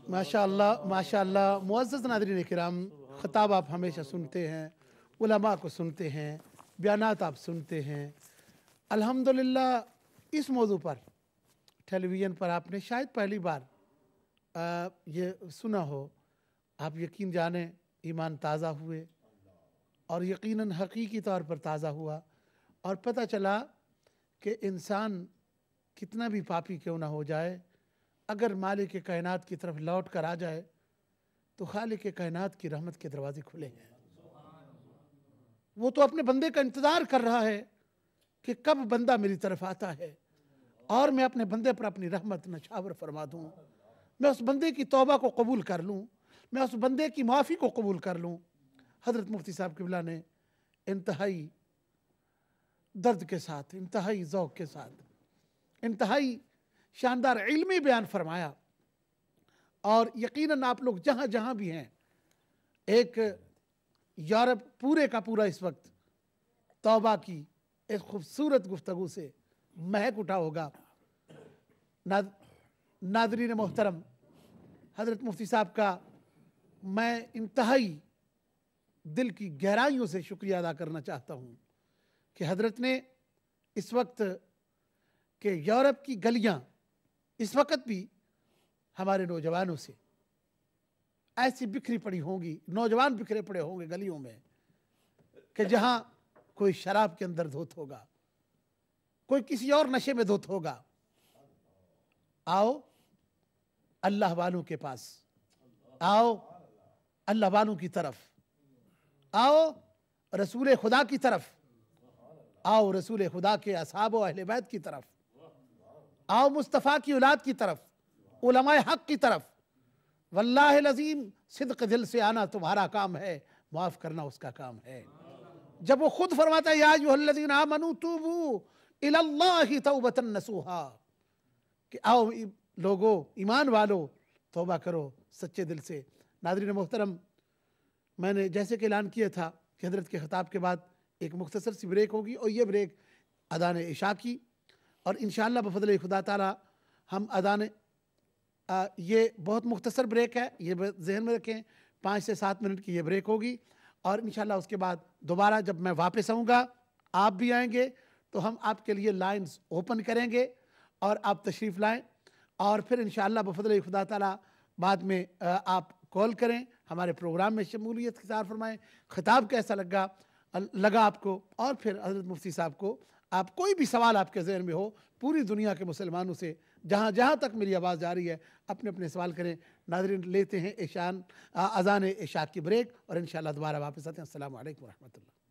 ماشاءاللہ ماشاءاللہ۔ معزز ناظرین کرام، خطاب آپ ہمیشہ سنتے ہیں، علماء کو سنتے ہیں، بیانات آپ سنتے ہیں، الحمدللہ اس موضوع پر ٹیلی ویژن پر آپ نے شاید پہلی بار یہ سنا ہو۔ آپ یقین جانیں ایمان تازہ ہوئے، اور یقیناً حقیقی طور پر تازہ ہوا، اور پتہ چلا کہ انسان کتنا بھی پاپی کیوں نہ ہو جائے، اگر مالک کائنات کی طرف لوٹ کر آ جائے تو خالق کائنات کی رحمت کے دروازے کھلے ہیں۔ وہ تو اپنے بندے کا انتظار کر رہا ہے کہ کب بندہ میری طرف آتا ہے اور میں اپنے بندے پر اپنی رحمت نچھاور فرما دوں، میں اس بندے کی توبہ کو قبول کر لوں، میں اس بندے کی معافی کو قبول کر لوں۔ حضرت مفتی صاحب قبلہ نے انتہائی درد کے ساتھ، انتہائی ذوق کے ساتھ، انتہائی شاندار علمی بیان فرمایا، اور یقیناً آپ لوگ جہاں جہاں بھی ہیں، ایک یورپ پورے کا پورا اس وقت توبہ کی ایک خوبصورت گفتگو سے مہک اٹھا ہوگا۔ ناظرین محترم، حضرت مفتی صاحب کا میں انتہائی دل کی گہرائیوں سے شکریہ ادا کرنا چاہتا ہوں کہ حضرت نے اس وقت کہ یورپ کی گلیاں اس وقت بھی ہمارے نوجوانوں سے ایسی بکھری پڑی ہوں گی، نوجوان بکھرے پڑے ہوں گے گلیوں میں، کہ جہاں کوئی شراب کے اندر دھوت ہوگا، کوئی کسی اور نشے میں دھوت ہوگا۔ آؤ اللہ والوں کے پاس، آؤ اللہ والوں کی طرف، آؤ رسول خدا کی طرف، آؤ رسول خدا کے اصحاب و اہل بیت کی طرف، آؤ مصطفیٰ کی اولاد کی طرف، علماء حق کی طرف۔ واللہ العظیم صدق دل سے آنا تمہارا کام ہے، معاف کرنا اس کا کام ہے۔ جب وہ خود فرماتا ہے یا ایھا الذین آمنوا توبوا الی اللہ توبۃ نصوحا، کہ آؤ لوگو، ایمان والو، توبہ کرو سچے دل سے۔ ناظرین محترم، میں نے جیسے کہ اعلان کیا تھا کہ حضرت کے خطاب کے بعد ایک مختصر سی بریک ہوگی، اور یہ بریک اذان عشاء کی، اور انشاءاللہ بفضل خدا تعالی ہم اذان یہ بہت مختصر بریک ہے، یہ ذہن میں رکھیں، 5 سے 7 منٹ کی یہ بریک ہوگی، اور انشاءاللہ اس کے بعد دوبارہ جب میں واپس آؤں گا، آپ بھی آئیں گے تو ہم آپ کے لیے لائنز اوپن کریں گے اور آپ تشریف لائیں، اور پھر انشاءاللہ بفضل خدا تعالی بعد میں آپ کال کریں، ہمارے پروگرام میں شمولیت اختیار فرمائیں، خطاب کیسا لگا آپ کو، اور پھر حضرت مفتی صاحب کو آپ کوئی بھی سوال آپ کے ذہن میں ہو، پوری دنیا کے مسلمانوں سے جہاں جہاں تک میری آواز جا رہی ہے، اپنے اپنے سوال کریں۔ ناظرین، لیتے ہیں اذان عشاء کی بریک، اور انشاءاللہ دوبارہ واپس آتے ہیں۔ السلام علیکم ورحمۃ اللہ۔